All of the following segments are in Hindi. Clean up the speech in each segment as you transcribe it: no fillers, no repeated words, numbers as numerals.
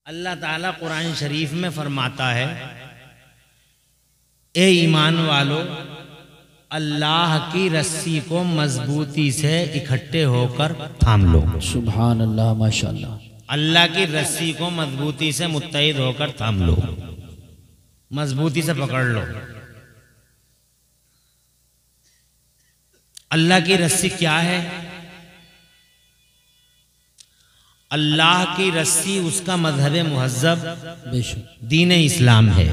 अल्लाह ताला कुरान शरीफ में फरमाता है, ए ईमान वालो, अल्लाह की रस्सी को मजबूती से इकट्ठे होकर थाम लो। सुभान अल्लाह, माशाअल्लाह। अल्लाह की रस्सी को मजबूती से मुत्तहिद होकर थाम लो, मजबूती से पकड़ लो। अल्लाह की रस्सी क्या है? अल्लाह की रस्सी उसका मजहब मुहज्जब दीन इस्लाम है।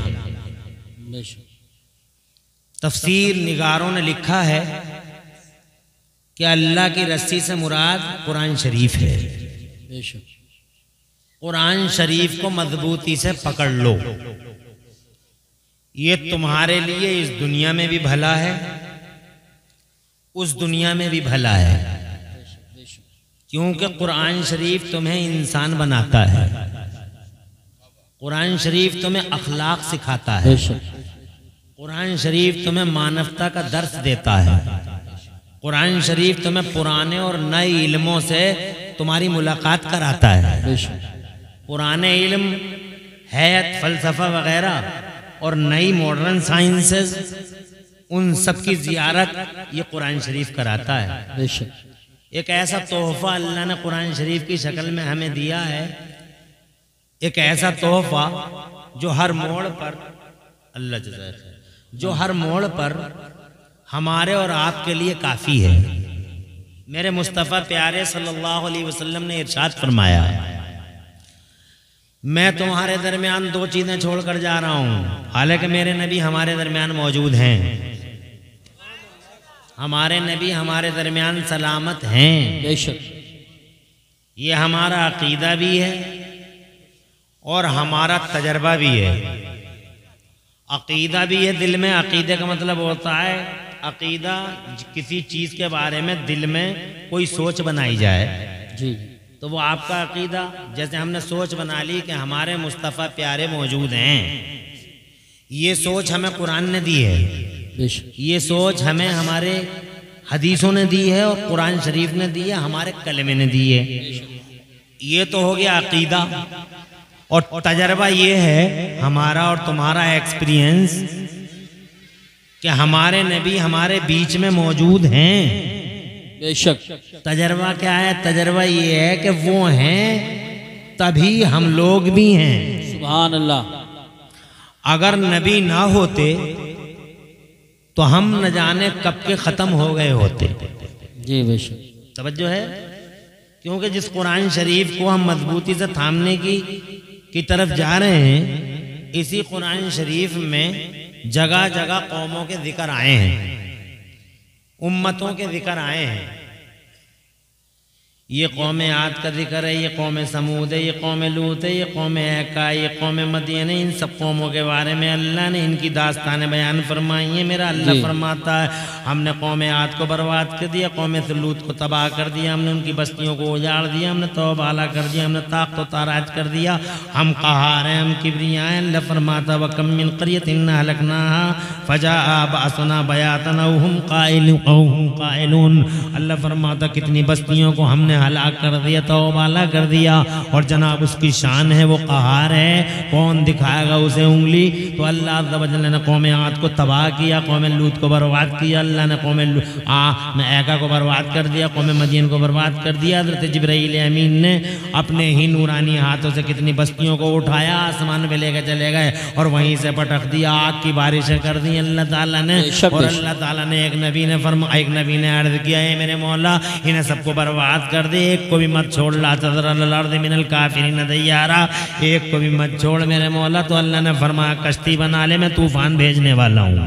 तफसीर निगारों ने लिखा है कि अल्लाह की रस्सी से मुराद कुरान शरीफ है। कुरान शरीफ को मजबूती से पकड़ लो, ये तुम्हारे लिए इस दुनिया में भी भला है, उस दुनिया में भी भला है, क्योंकि कुरान शरीफ तुम्हें इंसान बनाता है। कुरान शरीफ तुम्हें अखलाक सिखाता है। कुरान शरीफ तुम्हें मानवता का दर्स देता है। कुरान शरीफ तुम्हें पुराने और नए इल्मों से तुम्हारी मुलाकात कराता है। पुराने इल्म, हैत, फलसफा वगैरह और नई मॉडर्न साइंसेस, उन सब की जियारत ये कुरान शरीफ कराता है। एक ऐसा तोहफा अल्लाह ने कुरान शरीफ की शक्ल में हमें दिया है, एक ऐसा तोहफा जो हर मोड़ पर अल्लाह जज़ाक जो हर मोड़ पर हमारे और आपके लिए काफ़ी है। मेरे मुस्तफ़ा प्यारे सल्लल्लाहु अलैहि वसल्लम ने इरशाद फरमाया, मैं तुम्हारे दरमियान दो चीज़ें छोड़कर जा रहा हूँ, हालांकि मेरे नबी हमारे दरमियान मौजूद हैं। हमारे नबी हमारे दरमियान सलामत हैं। बेशक ये हमारा अकीदा भी है और हमारा तजर्बा भी है। अकीदा भी है दिल में। अकीदे का मतलब होता है, अकीदा किसी चीज़ के बारे में दिल में कोई सोच बनाई जाए जी, तो वो आपका अकीदा। जैसे हमने सोच बना ली कि हमारे मुस्तफ़ा प्यारे मौजूद हैं, ये सोच हमें कुरान ने दी है, ये सोच हमें हमारे हदीसों ने दी है और कुरान शरीफ ने दी है, हमारे कलमे ने दी है। ये तो हो गया अकीदा। और तजर्बा ये है हमारा और तुम्हारा एक्सपीरियंस कि हमारे नबी हमारे बीच में मौजूद हैं। बेशक तजर्बा क्या है? तजर्बा ये है कि वो हैं तभी हम लोग भी हैं। सुभान अल्लाह। अगर नबी ना होते तो हम न जाने कब के ख़त्म हो गए होते। जी बेशक तवज्जो है, क्योंकि जिस कुरान शरीफ को हम मजबूती से थामने की तरफ जा रहे हैं, इसी कुरान शरीफ में जगह जगह कौमों के जिक्र आए हैं, उम्मतों के जिक्र आए हैं। ये कौम आद का जिक्र है, ये कौम समूद है, ये कौम लूत है, ये कौम ऐका, ये कौम मदीन है। इन सब कौमों के बारे में अल्लाह ने इनकी दास्तानें बयान फरमाई है। मेरा अल्लाह फरमाता है, हमने कौम आद को बर्बाद कर दिया, कौम लूत को तबाह कर दिया, हमने उनकी बस्तियों को उजाड़ दिया, हमने तौबाला कर दिया, हमने ताक़त व ताराज कर दिया। हम क़हार हैं, हम किब्रिया हैं। अल्लाह फरमाता व कम मिन क़रयतिन अहलकनाहा फ़जाअ बअसना बयातन व हुम क़ाइलून। अल्लाह फरमाता कितनी बस्तियों को हमने हलाक कर दिया, तौबाला कर दिया। और जनाब उसकी शान है, वो क़हार है। कौन दिखाएगा उसे उंगली? तो अल्लाह अज़्ज़ व जल्ल ने कौम आद को तबाह किया, कौम लूत को बर्बाद किया। अल्लाह ने कौम ऐका को बर्बाद कर दिया, कौम मदीन को बर्बाद कर दिया। हज़रत जिब्राईल अमीन ने अपने ही नूरानी हाथों से कितनी बस्तियों को उठाया, आसमान में लेकर चले गए और वहीं से पटक दिया, आग की बारिशें कर दी अल्लाह ताला ने। और अल्लाह ताला ने एक नबी ने अर्ज़ किया, है मेरे मौला इन्हें सबको बर्बाद कर दे, एक को भी मत छोड़। ला तज़र अलल अर्ज़ि मिनल काफ़िरीन दय्यारा, एक को भी मत छोड़ मेरे मौला। तो अल्लाह ने फरमाया कश्ती बना ले, मैं तूफान भेजने वाला हूँ।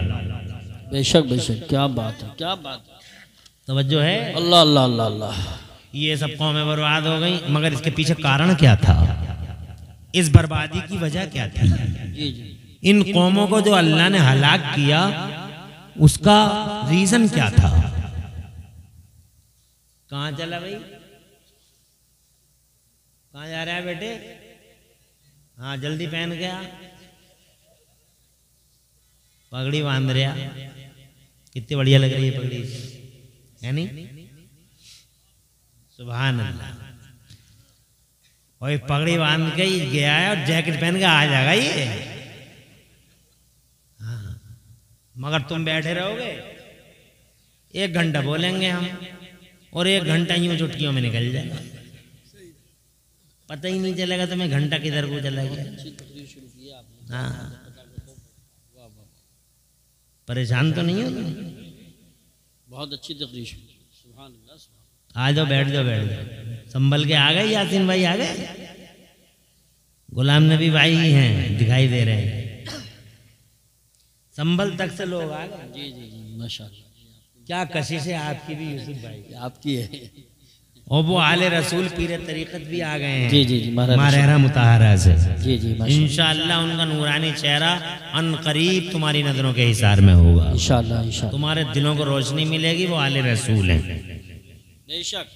बेशक बेशक, क्या बात है, क्या बात है। तवज्जो है। अल्लाह अल्लाह अल्लाह अल्लाह। ये सब कौमें बर्बाद हो गई, मगर इसके पीछे कारण क्या था? इस बर्बादी की वजह क्या थी? जी जी। इन कौमों को जो अल्लाह ने हलाक किया, उसका रीजन क्या था? कहाँ चला भाई? कहाँ जा रहा है बेटे? हाँ जल्दी पहन गया, पगड़ी बांध रहा। कितनी बढ़िया लग रही है पगड़ी, है नहीं? सुभान अल्लाह। और ये पगड़ी बांध के ही गया है और जैकेट पहन के आ जाएगा ये। हाँ, मगर तुम बैठे रहोगे, 1 घंटा बोलेंगे हम और 1 घंटा यूं चुटकियों में निकल जाएगा, पता ही नहीं चलेगा तुम्हें घंटा किधर को चला गया। हाँ, परेशान तो नहीं हो तुम? बहुत अच्छी तकरीर। आ जाओ, बैठ जाओ, बैठ जाओ। संभल के आ गए यासीन भाई, आ गए। गुलाम नबी भाई हैं, दिखाई दे रहे हैं। संभल तक से लोग आ गए। जी जी जी, माशाअल्लाह। क्या कशिश है आपकी भी यूसुफ भाई, आपकी है। और वो आले रसूल पीरे तरीक़त भी आ गए हैं। जी जी जी, मारहरा मुताहरा से। जी जी, इंशाअल्लाह उनका नूरानी चेहरा अन करीब तुम्हारी नजरों के हिसार में होगा। इंशाअल्लाह इंशाअल्लाह तुम्हारे दिलों को रोशनी मिलेगी, वो आले रसूल हैं। बेशक,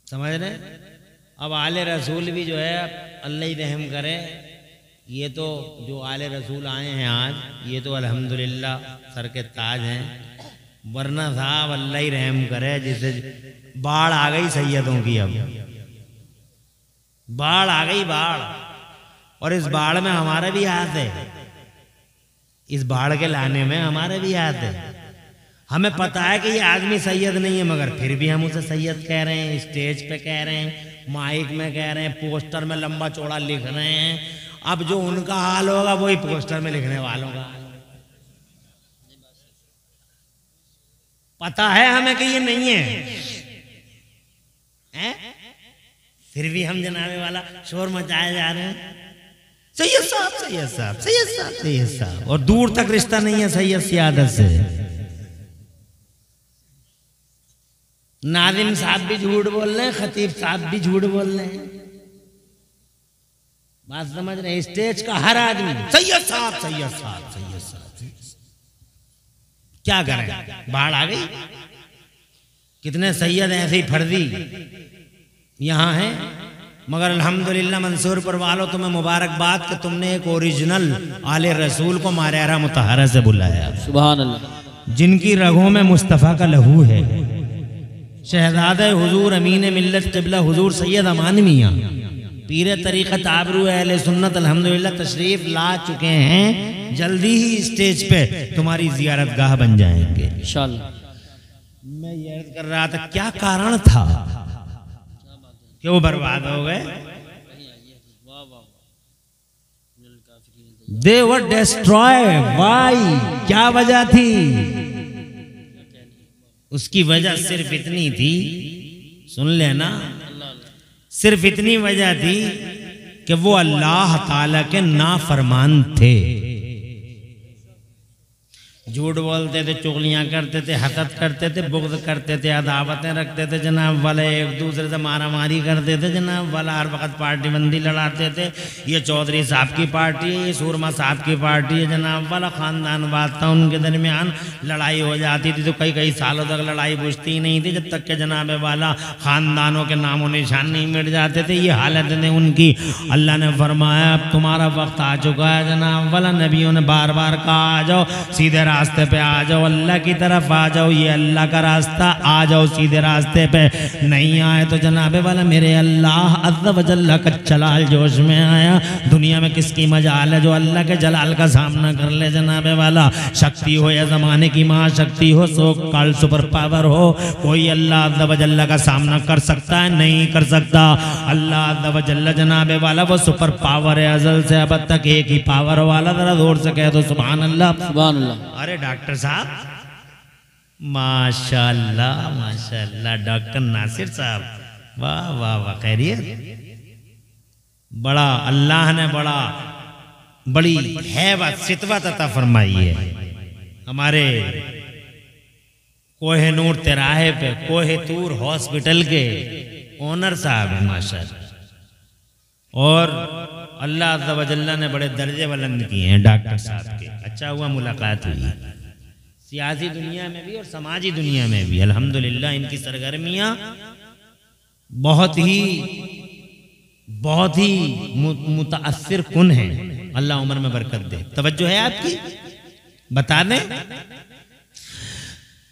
समझ रहे? अब आले रसूल भी जो है, अल्लाह ही रहम करे। ये तो जो आले रसूल आए हैं आज, ये तो अल्हम्दुलिल्लाह सर के ताज हैं। वरना साहब अल्लाह ही रहम करे, जिसे बाढ़ आ गई सैयदों की। अब बाढ़ आ गई, बाढ़। और इस बाढ़ में हमारा भी हाथ है, इस बाढ़ के लाने में हमारा भी हाथ है। हमें पता है कि ये आदमी सैयद नहीं है, मगर फिर भी हम उसे सैयद कह रहे हैं, स्टेज पे कह रहे हैं, माइक में कह रहे हैं, पोस्टर में लंबा चौड़ा लिख रहे हैं। अब जो उनका हाल होगा वही पोस्टर में लिखने वालों का हाल। पता है हमें कि ये नहीं है, हैं? फिर भी हम जनाबे वाला शोर मचाए जा रहे हैं, सैयद साहब, सैयद साहब, सैयद साहब, सैयद साहब। और दूर तक रिश्ता नहीं है सैयद सियादत से। नादिम साहब भी झूठ बोल रहे हैं, खतीब साहब भी झूठ बोल रहे हैं। बात समझ रहे हैं? स्टेज का हर आदमी सैयद साहब, सैयद साहब, सैयद साहब। क्या करें, बाढ़ आ गई। कितने सैयद ऐसे ही फर्जी यहाँ हैं, मगर अल्हम्दुलिल्लाह मंसूरपुर वालों, तुम्हें मुबारकबाद कि तुमने एक ओरिजिनल आले रसूल को मारहरा मुताहरा से बुलाया। सुभान अल्लाह। जिनकी रगों में मुस्तफ़ा का लहू है, शहजादे हुजूर अमीन मिल्लत क़िबला हुजूर सैयद अमान मियां पीरे तरीक़त आबरू अहले सुन्नत अल्हम्दुलिल्लाह तशरीफ ला चुके हैं। जल्दी ही स्टेज पे तुम्हारी जियारत गाह बन जाएंगे इंशाअल्लाह। मैं ये अर्ज कर रहा था, क्या कारण था कि वो बर्बाद हो गए? They were destroyed. Why? क्या वजह थी? उसकी वजह सिर्फ इतनी थी, सुन लेना, सिर्फ इतनी वजह थी कि वो अल्लाह ताला के नाफरमान थे। झूठ बोलते थे, चुगलियाँ करते थे, हसद करते थे, बुग़्ज़ करते थे, अदावतें रखते थे जनाब वाले, एक दूसरे से मारा मारी करते थे जनाब वाला, हर वक्त पार्टी बंदी लड़ाते थे। ये चौधरी साहब की पार्टी है, ये सूरमा साहब की पार्टी है जनाब वाला, ख़ानदानवाद था उनके दरमियान। लड़ाई हो जाती थी तो कई कई सालों तक लड़ाई बुझती नहीं थी, जब तक के जनाब वाला ख़ानदानों के नामो निशान नहीं मिट जाते थे। ये हालत ने उनकी। अल्लाह ने फरमाया अब तुम्हारा वक्त आ चुका है जनाब वाला। नबियों ने बार बार कहा आ जाओ सीधे रास्ते पे, आ जाओ अल्लाह की तरफ आ जाओ, ये अल्लाह का रास्ता, आ जाओ सीधे रास्ते पे। नहीं आए तो जनाबे वाला मेरे अल्लाह अज़्ज़ व जल्ल का जलाल जोश में आया। दुनिया में किसकी मजाल है जो अल्लाह के जलाल का सामना कर ले जनाबे वाला। शक्ति हो या ज़माने की महाशक्ति हो, सो कल सुपर पावर हो, कोई अल्लाह अज़्ज़ व जल्ल का सामना कर सकता है? नहीं कर सकता। अल्लाह अज़्ज़ व जल्ल जनाबे वाला वो सुपर पावर है, अज़ल से अब तक एक ही पावर वाला। जरा जोर से कह दो सुभान अल्लाह, सुभान अल्लाह। अरे डॉक्टर साहब, माशाल्लाह माशाल्लाह, डॉक्टर नासिर साहब, वाह वाह वाह, खैरियत? बड़ा अल्लाह ने बड़ी हैबत सितवत अता फरमाई है। हमारे कोहिनूर तिराहे पे कोहितूर हॉस्पिटल के ओनर साहब हैं माशाल्लाह, और अल्लाह अज़्ज़ व जल्ल ने बड़े दर्जे बुलंद किए हैं डॉक्टर साहब के। अच्छा हुआ मुलाकात हुई, सियासी दुनिया में भी और समाजी दुनिया में भी अल्हम्दुलिल्लाह इनकी सरगर्मियाँ बहुत ही मुताअस्सिर कुन हैं। अल्लाह उम्र में बरकत दे। तवज्जो है आपकी? बता दें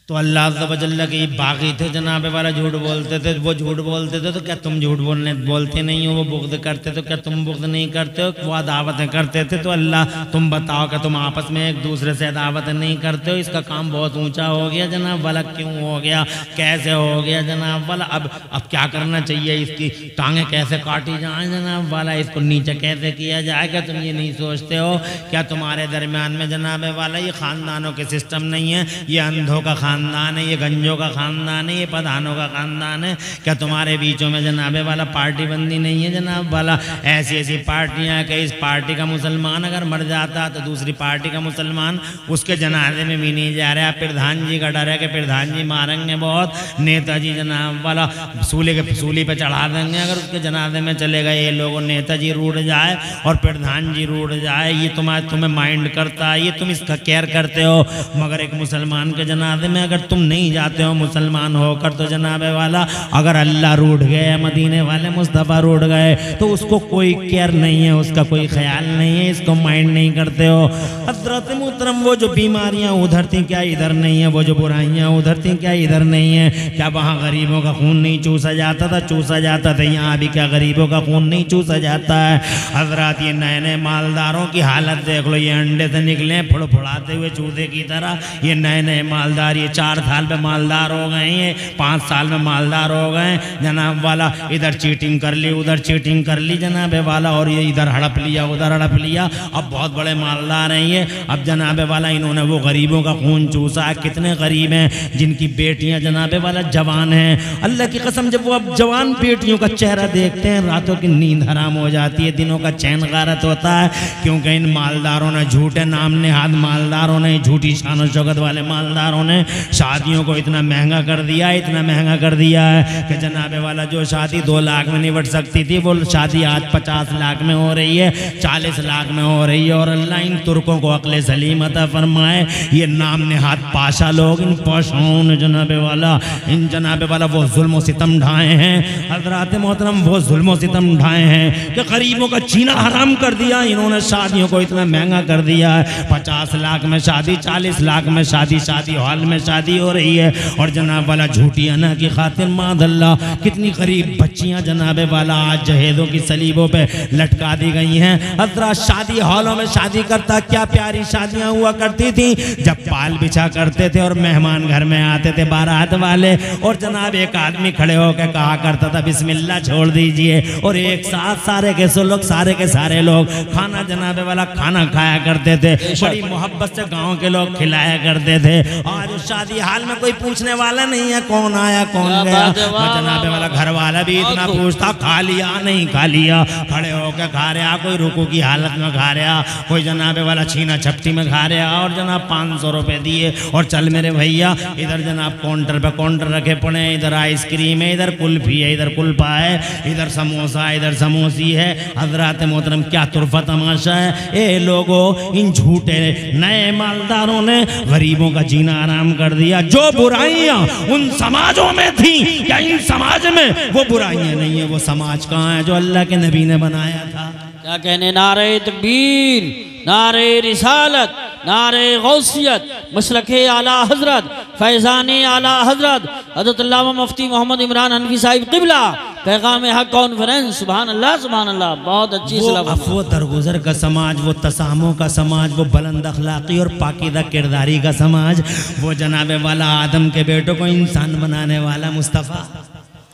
तो अल्लाह अज़्ज़ व जल्ल के बागी थे जनाब वाला, झूठ बोलते थे, वो झूठ बोलते थे तो क्या तुम झूठ बोलते नहीं हो? वो बुग़्ज़ करते तो क्या तुम बुग़्ज़ नहीं करते हो? वो अदावतें करते थे तो अल्लाह तुम बताओ कि तुम आपस में एक दूसरे से अदावतें नहीं करते हो? इसका काम बहुत ऊंचा हो गया जनाब वाला। क्यों हो गया, कैसे हो गया जनाब वाला? अब क्या करना चाहिए? इसकी टांगें कैसे काटी जाए जनाब वाला? इसको नीचे कैसे किया जाए? क्या तुम ये नहीं सोचते हो? क्या तुम्हारे दरमियान में जनाब वाला ये ख़ानदानों के सिस्टम नहीं है? ये अंधों का खानदान है, ये गंजों का खानदान है, ये प्रधानों का खानदान है? क्या तुम्हारे बीचों में जनाबे वाला पार्टी बंदी नहीं है जनाब वाला? ऐसी ऐसी पार्टियां कि इस पार्टी का मुसलमान अगर मर जाता तो दूसरी पार्टी का मुसलमान उसके जनाजे में भी नहीं जा रहा। प्रधान जी का डर है कि प्रधान जी मारेंगे बहुत, नेताजी जनाब वाला सूली पे चढ़ा देंगे अगर उसके जनाजे में चले गए ये लोग। नेताजी रूठ जाए और प्रधान जी रूठ जाए, ये तुम्हें माइंड करता है, ये तुम इसका केयर करते हो। मगर एक मुसलमान के जनाजे में अगर तुम नहीं जाते हो मुसलमान होकर तो जनाबे वाला, अगर अल्लाह रूठ गए, मदीने वाले मुस्तफ़ा रूठ गए तो उसको कोई केयर नहीं है, उसका कोई ख्याल नहीं है, इसको माइंड नहीं करते हो। हज़रत मुहतरम, वो जो बीमारियां उधर थी क्या इधर नहीं है? वो जो बुराइयां उधर थी क्या इधर नहीं है? क्या वहाँ गरीबों का खून नहीं चूसा जाता था? चूसा जाता था। यहाँ भी क्या गरीबों का खून नहीं चूसा जाता है? हजरत ये नए नए मालदारों की हालत देख लो, ये अंडे से निकले फुड़फुड़ाते हुए चूजे की तरह। ये नए नए मालदार, ये 4 साल में मालदार हो गए, ये 5 साल में मालदार हो गए जनाब वाला। इधर चीटिंग कर ली, उधर चीटिंग कर ली जनाब वाला, और ये इधर हड़प लिया, उधर हड़प लिया। अब बहुत बड़े मालदार हैं ये। अब जनाब वाला इन्होंने वो गरीबों का खून चूसा। कितने गरीब हैं जिनकी बेटियां जनाब वाला जवान हैं। अल्लाह की कसम, जब वो अब जवान बेटियों का चेहरा देखते हैं रातों की नींद हराम हो जाती है, दिनों का चैन गारत होता है। क्योंकि इन मालदारों ने, झूठे नाम नेहाद मालदारों ने, झूठी शान शौकत वाले मालदारों ने शादियों को इतना महंगा कर दिया, इतना महंगा कर दिया है कि जनाबे वाला जो शादी 2 लाख में निपट सकती थी वो शादी आज 50 लाख में हो रही है, 40 लाख में हो रही है। और अल्लाह इन तुर्कों को अक्ल सलीम अता फरमाए। ये नाम नेहाद पाशा लोग, इन पाशाओं ने जनाबे वाला, इन जनाबे वाला वो जुल्म सितम ढाए हैं। हज़रात मोहतरम, वो जुल्म सितम ढाए हैं कि गरीबों का जीना हराम कर दिया इन्होंने। शादियों को इतना महंगा कर दिया है, 50 लाख में शादी, 40 लाख में शादी, शादी हॉल में शादी हो रही है। और जनाब वाला झूठी अना की खातिर मादल्ला कितनी गरीब बच्चियां जनाबे वाला आज जहेदों की सलीबों पे लटका दी गई हैं। हज़रात शादी हॉलों में शादी करता, क्या प्यारी शादियां हुआ करती थी जब पाल बिछा करते थे और मेहमान घर में आते थे बारात वाले, और जनाब एक आदमी खड़े होकर कहा करता था बिस्मिल्लाह छोड़ दीजिए, और एक साथ सारे के सारे लोग खाना जनाबे वाला खाना खाया करते थे। बड़ी मोहब्बत से गांव के लोग खिलाया करते थे। आज शादी हाल में कोई पूछने वाला नहीं है कौन आया कौन गया। जनाबे वाला घर वाला भी इतना पूछता खा लिया नहीं खा लिया, खड़े होकर खा रहा, कोई रुकू की हालत में खा रहा, कोई जनाबे वाला छीना छपटी में खा रहा। और जनाब 500 रुपये दिए और चल मेरे भैया। इधर जनाब काउंटर पे काउंटर रखे पड़े, इधर आइसक्रीम है, इधर कुल्फी है, इधर कुल्फा है, इधर समोसा, इधर समोसी है। हज़रात मोहतरम, क्या तुरफा तमाशा है। ये लोगों, इन झूठे नए मालदारों ने गरीबों का जीना आराम कर दिया। जो बुराइयां उन समाजों में थी, क्या इन समाज में वो बुराइयां नहीं है? वो समाज कहाँ है जो अल्लाह के नबी ने बनाया था? क्या कहने, नारे तकबीर, नारे रिसालत, नारे गौसियत, मसलके आला हजरत, फैज़ाने आला हजरत हज़रत अल्लामा मुफ्ती मोहम्मद इमरान हनफी साहिब क़िबला, पैगाम हक कॉन्फ्रेंस। सुभान अल्लाह, सुभान अल्लाह। बहुत अच्छी सलाह। वो दरगुजर का समाज, वो तसामों का समाज, वो बुलंद अखलाकी और पाकीदा किरदारी का समाज, वो जनाबे वाला आदम के बेटों को इंसान बनाने वाला मुस्तफ़ा,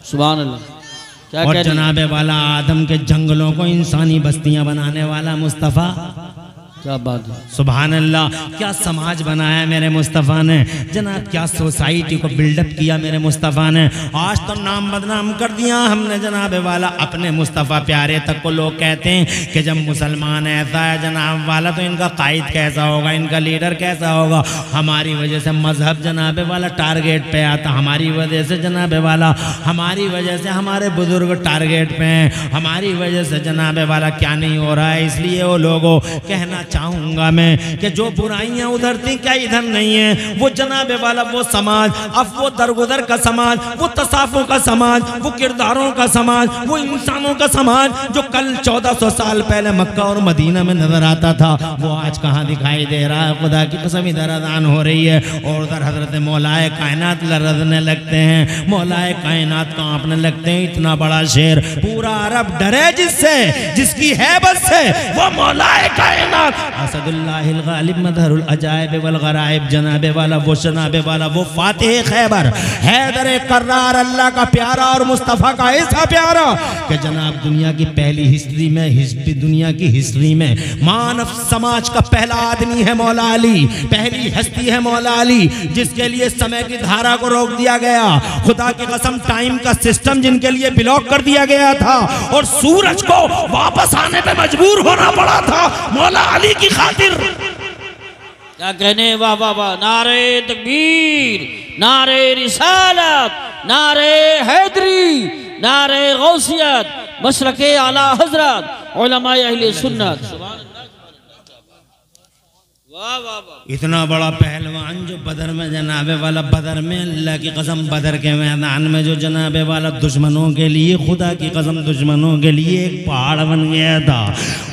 सुभान अल्लाह। और जनाबे वाला आदम के जंगलों को इंसानी बस्तियां बनाने वाला मुस्तफ़ा। क्या बात है, सुभान अल्लाह। क्या समाज बनाया मेरे मुस्तफ़ा ने जनाब, क्या सोसाइटी को बिल्डअप किया मेरे मुस्तफ़ा ने। आज तो नाम बदनाम कर दिया हमने जनाबे वाला अपने मुस्तफ़ा प्यारे तक को। लोग कहते हैं कि जब मुसलमान ऐसा है जनाब वाला तो इनका कायद कैसा होगा, इनका लीडर कैसा होगा। हमारी वजह से मजहब जनाबे वाला टारगेट पे आता, हमारी वजह से जनाबे वाला, हमारी वजह से हमारे बुजुर्ग टारगेट पे हैं, हमारी वजह से जनाबे वाला क्या नहीं हो रहा है। इसलिए वो लोगों कहना चाहूँगा मैं कि जो बुराइयाँ उधर थी क्या इधर नहीं है, वो जनाब वाला वो समाज, अब वो दरगुदर का समाज, वो तसाफों का समाज, वो किरदारों का समाज, वो इंसानों का समाज जो कल 1400 साल पहले मक्का और मदीना में नजर आता था, वो आज कहाँ दिखाई दे रहा है। खुदा की कसम इधर अजान हो रही है और उधर हजरत मौलाए कायनात लरजने लगते हैं, मौलाए कायनात कांपने लगते हैं। इतना बड़ा शेर, पूरा अरब डरे जिससे, जिसकी हैबत से, वो मौलाए कायनात असदुल्लाहिल गालिब मदहरुल अजाइब वल गराइब, जनाबे वाला वो जनाबे वाला वो फातिह खैबर हैदर कर्रार, अल्लाह का प्यारा और मुस्तफ़ा का ऐसा प्यारा कि जनाब दुनिया की पहली हिस्ट्री में, दुनिया की हिस्ट्री में मानव समाज का पहला आदमी है मौला अली, पहली हस्ती है मौला अली, जिसके लिए समय की धारा को रोक दिया गया, खुदा की कसम टाइम का सिस्टम जिनके लिए ब्लॉक कर दिया गया था और सूरज को वापस आने पे मजबूर होना पड़ा था मौला अली की खातिर। क्या कहने, वाह वाह वाह, नारे तकबीर, नारे रिसालत, नारे हैदरी, नारे गौसियत, मशरके आला हजरत, उलमाए अहले सुन्नत। वाह वाह वाह। इतना बड़ा पहलवान जो बदर में जनाबे वाला, बदर में अल्लाह की कसम बदर के मैदान में जो जनाबे वाला दुश्मनों के लिए, खुदा की कसम दुश्मनों के लिए एक पहाड़ बन गया था,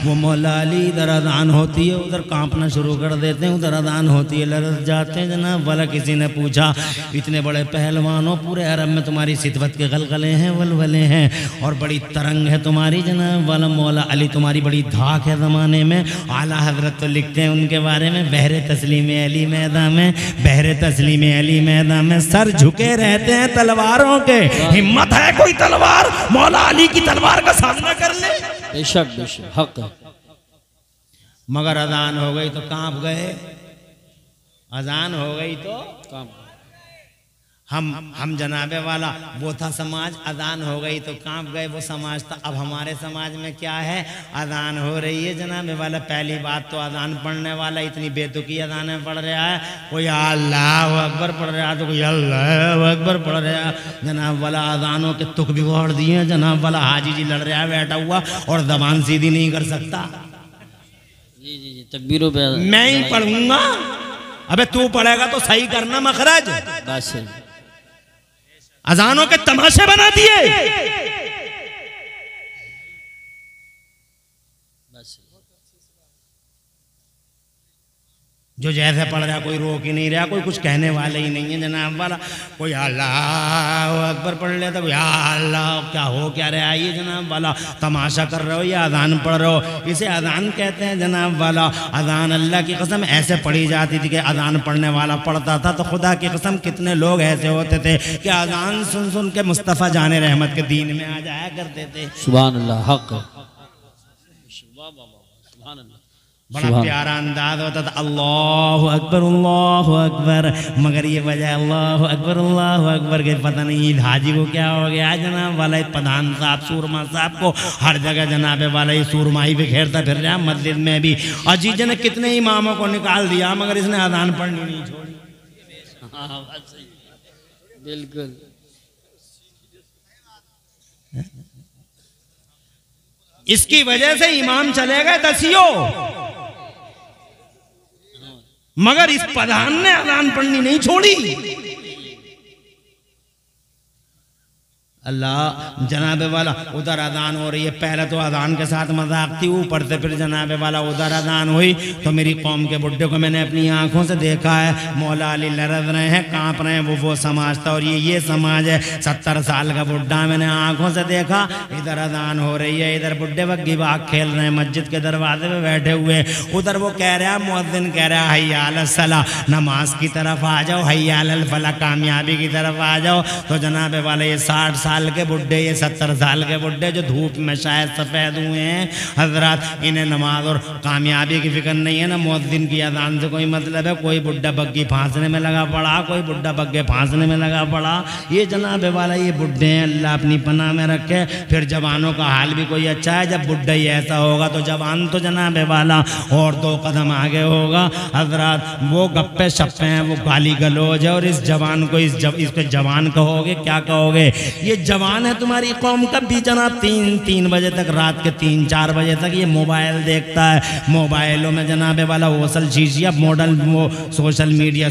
वो मौला अली इधर अजान होती है उधर कांपना शुरू कर देते हैं, उधर अजान होती है लरस जाते हैं जनाब वाला। किसी ने पूछा इतने बड़े पहलवानों, पूरे अरब में तुम्हारी सितवत के गलगले हैं, वलवले हैं और बड़ी तरंग है तुम्हारी जनाब वाला, मौला अली तुम्हारी बड़ी धाक है ज़माने में। आला हजरत तो लिखते हैं उनके बारे में, बहरे तस्लीम अली मैदान में, बहरे तस्लीम अली मैदान में सर झुके रहते हैं तलवारों के, हिम्मत है कोई तलवार मौला अली की तलवार का सामना कर ले? बेशक बेशक, हक है। मगर अजान हो गई तो कांप गए, अजान हो गई तो कांप। हम जनाबे वाला वो था समाज, अजान हो गई तो कांप गए, वो समाज था। अब हमारे समाज में क्या है, अजान हो रही है जनाबे वाला, पहली बात तो अजान पढ़ने वाला इतनी बेतुकी अजानें पढ़ रहा है, कोई अल्लाह अकबर पढ़ रहा है तो कोई अल्लाह अकबर पढ़ रहा है जनाब वाला। अजानों के तुक बिगड़ दिए हैं जनाब वाला, हाजी जी लड़ रहा है बैठा हुआ और जबान सीधी नहीं कर सकता। जी जी जी, तकबीरों पे मैं ही पढ़ूंगा, अबे तू पढ़ेगा तो सही करना मखरज। बस अजानों के तमाशे बना दिए। जो जैसे पढ़ रहा कोई रोक ही नहीं रहा, कोई कुछ कहने वाले ही नहीं है जनाब वाला, कोई अल्लाह अकबर पढ़ लेता, कोई अल्लाह क्या हो क्या रहा है ये जनाब वाला, तमाशा कर रहे हो या अजान पढ़ रहे हो, इसे अजान कहते हैं जनाब वाला। अजान अल्लाह की कसम ऐसे पढ़ी जाती थी कि अजान पढ़ने वाला पढ़ता था तो खुदा की कसम कितने लोग ऐसे होते थे कि अजान सुन सुन के मुस्तफ़ा जाने रहमत के दीन में आ जाया करते थे। सुभान अल्लाह, हक। सुभान अल्लाह, बड़ा प्यारा अंदाज होता था, अल्लाह अकबर, मगर ये वजह अल्लाह अकबर के पता नहीं हाजी को क्या हो गया जनाब वाला, प्रधान साहब सूरमा साहब को हर जगह जनाबे वाला ये सूरमाई बिखेरता फिर रहा मस्जिद में भी। अजीज ने कितने इमामों को निकाल दिया मगर इसने अजान पढ़नी नहीं छोड़ी। बिल्कुल इसकी वजह से इमाम चले गए दसियों, मगर इस प्रधान ने अजान पढ़नी नहीं छोड़ी। अल्लाह जनाबे वाला उधर अजान हो रही है, पहले तो अजान के साथ मजाक थी, ऊपर से फिर जनाबे वाला उधर अजान हुई तो मेरी कौम के बुड्ढे को मैंने अपनी आंखों से देखा है, मौला अली लरज रहे हैं, कांप रहे हैं, वो समाज था और ये समाज है। 70 साल का बुड्ढा मैंने आंखों से देखा, इधर अजान हो रही है, इधर बुड्ढे बग्गी बाग खेल रहे हैं मस्जिद के दरवाजे पे बैठे हुए, उधर वो कह रहा है मुअज्जिन कह रहा है हय्या अलस सला, नमाज की तरफ आ जाओ, हय्या अलल फलाह कामयाबी की तरफ आ जाओ। तो जनाबे वाले ये 60 साल के बुड्ढे, ये 70 साल के बुड्ढे जो धूप में शायद सफ़ेद हुए हैं हजरत, इन्हें नमाज और कामयाबी की फिक्र नहीं है ना, मुअज्जिन की अजान से कोई मतलब है। कोई बुड्ढा बग्गी फांसने में लगा पड़ा, कोई बुड्ढा बग्गे फांसने में लगा पड़ा। ये जनाबे वाला ये बुड्ढे हैं, अल्लाह अपनी पनाह में रखे। फिर जवानों का हाल भी कोई अच्छा है, जब बुड्ढा ही ऐसा होगा तो जवान तो जनाबे वाला और 2 कदम आगे होगा हजरत। वो गप्पे शप्पे हैं, वो गाली गलौज है और इस जवान को इसको जवान कहोगे क्या कहोगे? ये जवान है तुम्हारी कौम का भी जनाब 3 बजे तक, रात के 3-4 बजे तक ये मोबाइल देखता है। मोबाइलों में जनाब वाला ओसल चीज़ या मॉडल वो सोशल मीडिया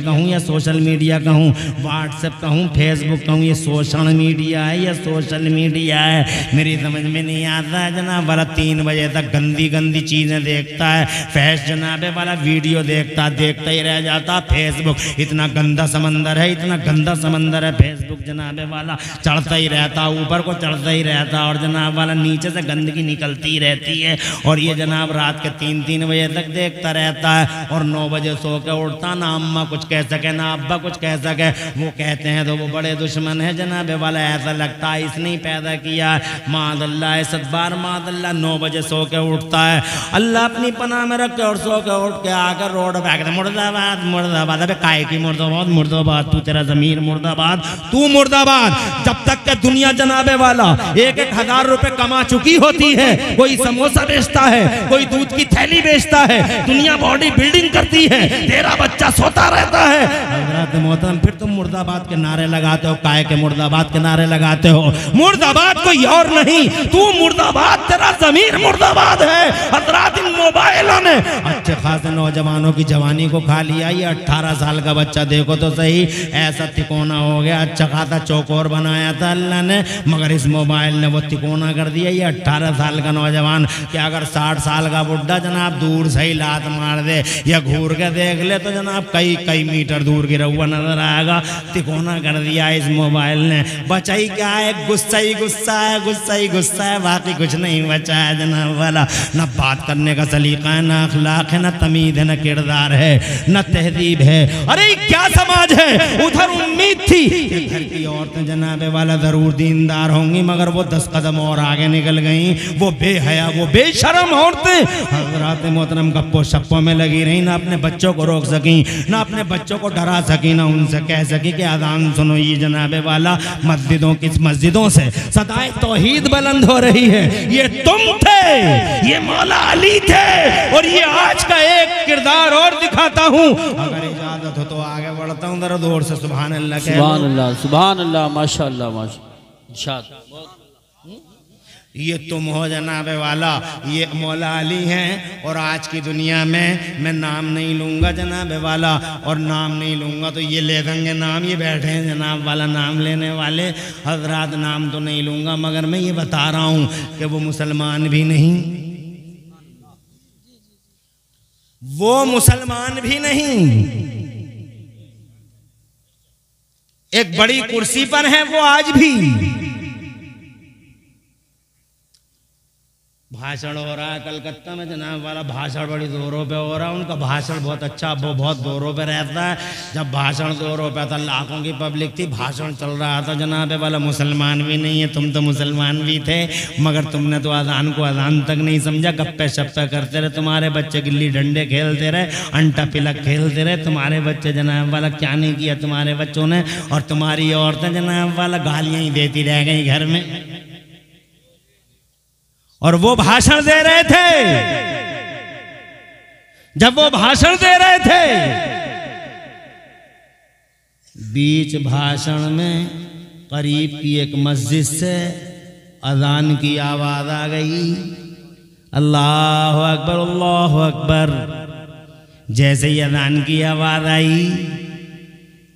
कहूँ या सोशल मीडिया कहूँ, व्हाट्सएप कहूँ, फेसबुक कहूँ, ये सोशल मीडिया है या सोशल मीडिया है मेरी समझ में नहीं आता है जनाब वाला। 3 बजे तक गंदी गंदी चीज़ें देखता है, फैश जनाब वाला वीडियो देखता ही रह जाता। फेसबुक इतना गंदा समंदर है, इतना गंदा समंदर है फेसबुक जनाब वाला, चढ़ता ही रहता, ऊपर को चढ़ता ही रहता और जनाब वाला नीचे से गंदगी निकलती रहती है। और ये जनाब रात के 3 बजे तक देखता रहता है और 9 बजे सो के उठता, ना अम्मा कुछ कह सके ना अब्बा कुछ कह सके, वो कहते हैं तो वो बड़े दुश्मन है जनाब वाला। ऐसा लगता है इसने ही पैदा किया, मादल्ला सदबार मादल्ला। 9 बजे सो के उठता है, अल्लाह अपनी पनाह में रखे और सो के उठ के आकर रोड पे आकर मुर्दाबाद मुर्दाबाद। अबे काय की मुर्दाबाद मुर्दाबाद, तू तेरा जमीर मुर्दाबाद, तू मुर्दाबाद। जब तक के दुनिया जनाबे वाला 1-1 हज़ार रुपए कमा चुकी होती है, कोई समोसा बेचता है, कोई दूध की थैली बेचता है, दुनिया बॉडी बिल्डिंग करती है, तेरा बच्चा सोता रहता है। हज़रत मोहतरम फिर तुम मुर्दाबाद के नारे लगाते हो, काय के मुर्दाबाद के नारे लगाते हो? मुर्दाबाद कोई और नहीं, तू मुर्दाबाद, तेरा जमीर मुर्दाबाद है। हज़रत इन मोबाइलों ने अच्छे खासे नौजवानों की जवानी को खा लिया। ये 18 साल का बच्चा देखो तो सही, ऐसा तिकोना हो गया, अच्छा खासा चौकोर बनाया था अल्लाह ने, मगर इस मोबाइल ने वो तिकोना कर दिया। ये 18 साल का नौजवान क्या अगर 60 साल का बुढ़ा जनाब दूर से ही लात मार दे या घूर के देख ले तो जनाब कई मीटर दूर गिरा हुआ नजर आएगा। तिकोना कर दिया इस मोबाइल ने। बचा ही क्या है? गुस्सा ही गुस्सा है, गुस्सा ही गुस्सा है, बाकी कुछ नहीं बचा है जनाब वाला। न बात करने का सलीका है, न अखलाक है, न तमीद है, न किरदार है, न तहजीब है। अरे क्या समाज है? उधर उम्मीद थी कि घर की औरतें जनाबे वाला जरूर दीनदार होंगी, मगर वो 10 कदम और आगे निकल गई। वो बेहया, वो बेशरम औरतें हज़रात मोहतरम गप्पो शप्पो में लगी रही, ना अपने बच्चों को रोक सकी, ना अपने बच्चों को डरा सकी, ना उनसे कह सकी कि अज़ान सुनो। ये जनाबे वाला मस्जिदों से सदाए तौहीद बुलंद हो रही है। ये तुम थे, ये मौला अली थे, और ये आज का एक किरदार और दिखाता हूँ। अगर इजाजत हो तो आगे बढ़ता हूँ, जरा दूर से सुभान अल्लाह, सुभान अल्लाह, माशाअल्लाह माशाअल्लाह। ये तुम हो जनाबे वाला, ये मौला अली हैं। और आज की दुनिया में मैं नाम नहीं लूँगा जनाबे वाला, और नाम नहीं लूँगा तो ये ले देंगे नाम। ये बैठे हैं जनाब वाला नाम लेने वाले हजरात, नाम तो नहीं लूँगा, मगर मैं ये बता रहा हूँ कि वो मुसलमान भी नहीं, वो मुसलमान भी नहीं, एक बड़ी कुर्सी पर है वो आज भी। भाषण हो रहा है कलकत्ता में जनाब वाला, भाषण बड़ी जोरों पे हो रहा है। उनका भाषण बहुत अच्छा, वो बहुत जोरों पे रहता है। जब भाषण जोरों पे था, लाखों की पब्लिक थी, भाषण चल रहा था जनाब वाला। मुसलमान भी नहीं है, तुम तो मुसलमान भी थे, मगर तुमने तो अजान को अजान तक नहीं समझा। गप्पे शप्पे करते रहे, तुम्हारे बच्चे गिल्ली डंडे खेलते रहे, अंटा पिलक खेलते रहे तुम्हारे बच्चे जनाब वाला। क्या नहीं किया तुम्हारे बच्चों ने? और तुम्हारी औरतें जनाब वाला गालियाँ ही देती रह गई घर में। और वो भाषण दे रहे थे, जब वो भाषण दे रहे थे, बीच भाषण में करीब की एक मस्जिद से अजान की आवाज आ गई, अल्लाह अकबर अल्लाह अकबर। जैसे ही अजान की आवाज आई,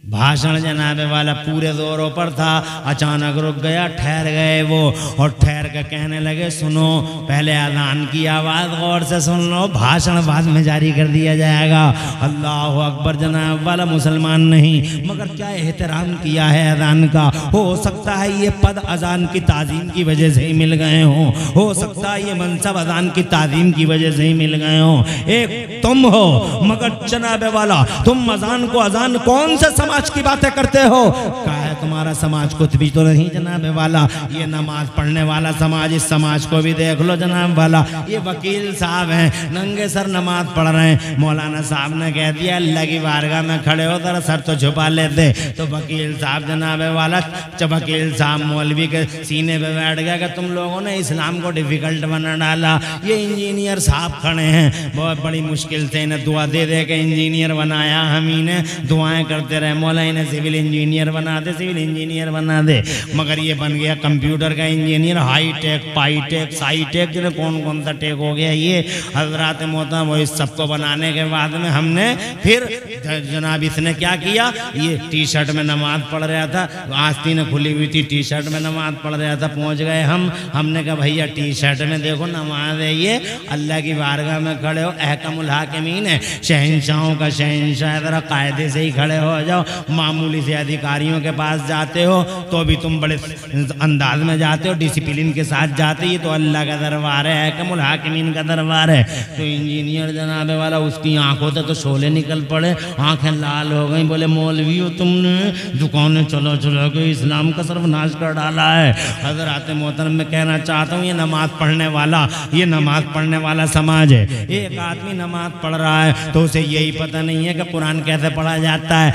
भाषण जनाबे वाला पूरे जोरों पर था, अचानक रुक गया, ठहर गए वो, और ठहर कर कहने लगे सुनो, पहले अज़ान की आवाज़ गौर से सुन लो, भाषण बाद में जारी कर दिया जाएगा। अल्लाह अकबर जनाब वाला मुसलमान नहीं, मगर क्या एहतराम किया है अज़ान का। हो सकता है ये पद अज़ान की ताज़ीम की वजह से ही मिल गए हों, हो सकता है ये मनसब अज़ान की ताज़ीम की वजह से ही मिल गए हों। एक तुम हो, मगर जनाबे वाला तुम अज़ान को, अज़ान कौन से समाज की बातें करते हो? क्या है तुम्हारा समाज? कुछ भी तो नहीं जनाब वाला। ये नमाज पढ़ने वाला समाज, इस समाज को भी देख लो जनाब वाला। ये वकील साहब हैं, नंगे सर नमाज पढ़ रहे हैं। मौलाना साहब ने कह दिया अल्लाह की बारगाह में खड़े हो, जरा सर तो छुपा लेते। तो वकील साहब जनाब वाला, जब वकील साहब मौलवी के सीने पे बैठ गया कि तुम लोगों ने इस्लाम को डिफिकल्ट बना डाला। ये इंजीनियर साहब खड़े हैं, बहुत बड़ी मुश्किल से इन्हें दुआ दे दे के इंजीनियर बनाया, हम ही ने दुआएं करते रहे। मौला इन्हें सिविल इंजीनियर बना दे, सिविल इंजीनियर बना दे, मगर ये बन गया कंप्यूटर का इंजीनियर, हाई टेक, पाई टेक, साई टेक, जिन्हें कौन कौन सा टेक हो गया ये हजरात मोहतरम। वो इस सबको बनाने के बाद में हमने फिर जनाब इसने क्या किया, ये टी शर्ट में नमाज पढ़ रहा था, आस्तीन खुली हुई थी, टी शर्ट में नमाज पढ़ रहा था, पहुंच गए हमने कहा भैया टी शर्ट में देखो नमाज है, ये अल्लाह की बारगाह में खड़े हो, अहकमुल हाकिमीन है, शहंशाहों का शहंशाह, ज़रा कायदे से ही खड़े हो जाओ। मामूली से अधिकारियों के पास जाते हो तो भी तुम बड़े अंदाज में जाते हो, डिसिप्लिन के साथ जाते, ये तो अल्लाह का दरबार है, अहकमुल हाकिमीन का दरबार है। तो इंजीनियर जनाबे वाला उसकी आंखों से तो शोले निकल पड़े, आंखें लाल हो गई, बोले मौलवी हो तुमने, दुकानें चलो चलो के इस्लाम का सर्वनाश कर डाला है। हज़रात मोहतरम मैं कहना चाहता हूँ, ये नमाज पढ़ने वाला, ये नमाज पढ़ने वाला समाज है। एक आदमी नमाज पढ़ रहा है तो उसे यही पता नहीं है कि कुरान कैसे पढ़ा जाता है,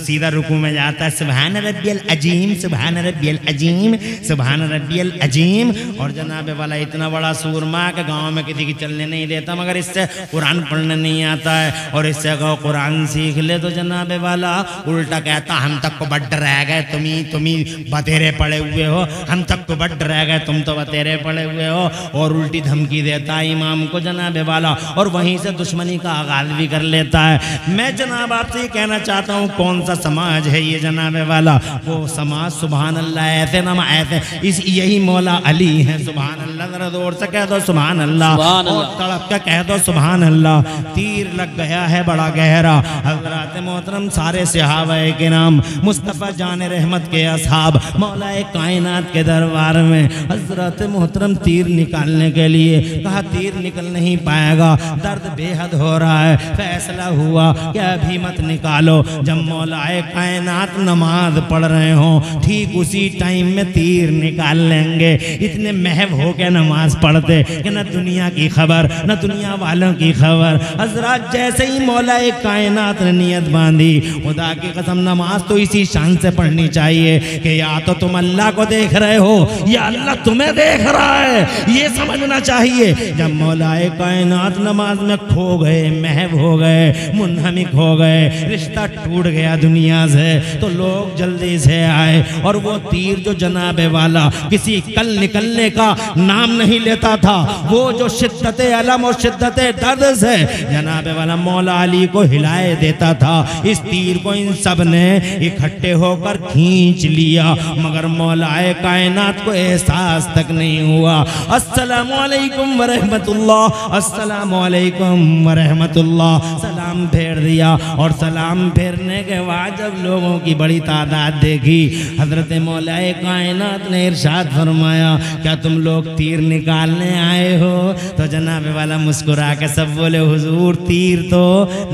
सीधा रुकू में जाता है, सुभान रब्बियल अजीम, सुभान रब्बियल अजीम, सुभान रब्बियल अजीम। और जनाबे वाला इतना बड़ा सूरमा के गांव में किसी की चलने नहीं देता, मगर इससे कुरान पढ़ने नहीं आता है, और इससे कहो कुरान सीख ले तो जनाबे वाला उल्टा कहता हम तक को बड्ड रह गए, तुम्ही बतेरे पड़े हुए हो, हम तक को बड्ड रह गए, तुम तो बतेरे पड़े हुए हो, और उल्टी धमकी देता है इमाम को जनाबे वाला, और वहीं से दुश्मनी का आगाज भी कर लेता है। मैं जनाब आपसे ये कहना चाहता हूँ, कौन सा समाज है ये जनाबे वाला, वो समाज सुभान अल्लाह, ऐसे नमा ऐसे इस यही मौला अली है, सुभान अल्लाह, जरा जोर से कह दो सुभान अल्लाह, और तड़प के कह दो सुभान अल्लाह। तीर लग गया है बड़ा गहरा, हज़रात मोहतरम सारे सहाबाए किराम, मुस्तफ़ा जान रहमत के असहाब, मौलाए कायनात के दरबार में हज़रत मोहतरम तीर निकालने के लिए कहा, तीर निकल नहीं पाएगा, दर्द बेहद हो रहा है, फैसला हुआ कि अभी मत निकालो, जब मौलाए कायनात नमाज पढ़ रहे हो ठीक उसी टाइम में तीर निकाल लेंगे। इतने महव हो के नमाज पढ़ते कि न दुनिया की खबर न दुनिया वालों की खबर। हजरत जैसे ही मौलाए कायनात ने नियत बांधी, खुदा की कसम नमाज तो इसी शान से पढ़नी चाहिए कि या तो तुम अल्लाह को देख रहे हो या अल्लाह तुम्हें देख रहा है, ये समझना चाहिए। जब मौलाए कायनात नमाज में खो गए, महव हो गए, मुनहमिक हो गए, रिश्ता टूट गया दुनिया से, तो लोग जल्दी से आए, और वो तीर जो जनाबे वाला किसी कल निकलने का नाम नहीं लेता था, वो जो शिद्दत अलम और शिद्दत दर्द से जनाबे वाला मौला अली को हिलाए देता था, इस तीर को इन सब ने इकट्ठे होकर खींच लिया, मगर मौलाए कायनात को एहसास तक नहीं हुआ। अस्सलामु अलैकुम व रहमतुल्लाह, अस्सलामु अलैकुम व रहमतुल्लाह, सलाम फेर दिया। और सलाम फेरने के बाद जब लोगों की बड़ी तादाद देखी, हजरत मौलाए कायनात ने इरशाद फरमाया, क्या तुम लोग तीर निकालने आए हो? तो जनाबे वाला मुस्कुरा के सब बोले, हुजूर तीर तो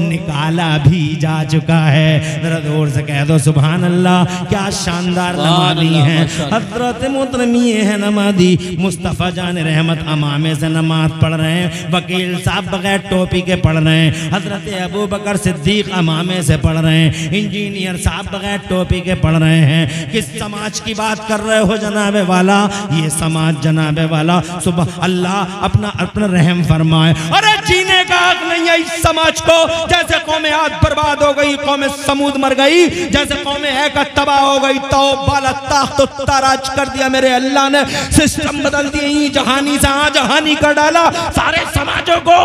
निकाला भी जा चुका है। जरा जोर से कह दो सुभान अल्लाह। क्या शानदार नमाज़ी हैं हजरत मोहतरमी है नमाज़ी, मुस्तफ़ा जान रहमत अमामे से नमाज पढ़ रहे हैं, वकील साहब बगैर टोपी के पढ़ रहे हैं, हजरत अबू बकर सिद्दीक अमामे से पढ़ रहे हैं, इंजीनियर साहब बगैर टोपी के पढ़ रहे हैं। किस समाज की बात कर रहे हो जनाबे वाला? ये समाज जनाबे वाला, सुबह अल्लाह अपना अपना रहम फरमाए। अरे जीने का हक नहीं है इस समाज को, जैसे कौम आद बर्बाद हो गई, कौम समूद मर गई, जैसे कौम का तबाह हो गई, तो बाला ताख्त ताराज कर दिया मेरे अल्लाह ने, सिस्टम बदल दिए, जहानी से जहानी कर डाला सारे समाजों को।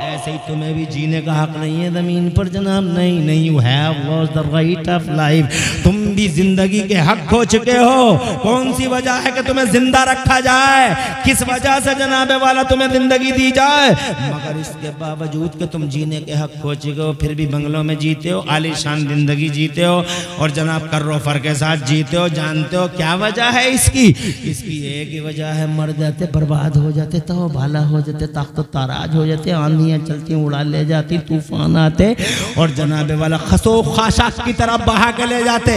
ऐसे ही तुम्हें भी जीने का हक नहीं है जमीन पर जनाब, नहीं नहीं, you have lost the right of life. तुम भी जिंदगी के हक खो चुके हो। कौन सी वजह है कि तुम्हें जिंदा रखा जाए? किस वजह से जनाबे वाला तुम्हें जिंदगी दी जाए? मगर इसके बावजूद कि तुम जीने के हक खो चुके हो, फिर भी बंगलों में जीते हो, आलीशान जिंदगी जीते हो, और जनाब कर्रो फर के साथ जीते हो। जानते हो क्या वजह है इसकी? इसकी एक ही वजह है, मर जाते, बर्बाद हो जाते, तो भाला हो जाते, ताख्त ताराज हो जाते, आंधियां चलती उड़ा ले जाती, तूफान आते और जनाबे वाला खसो खाशाक की तरफ बहा के ले जाते।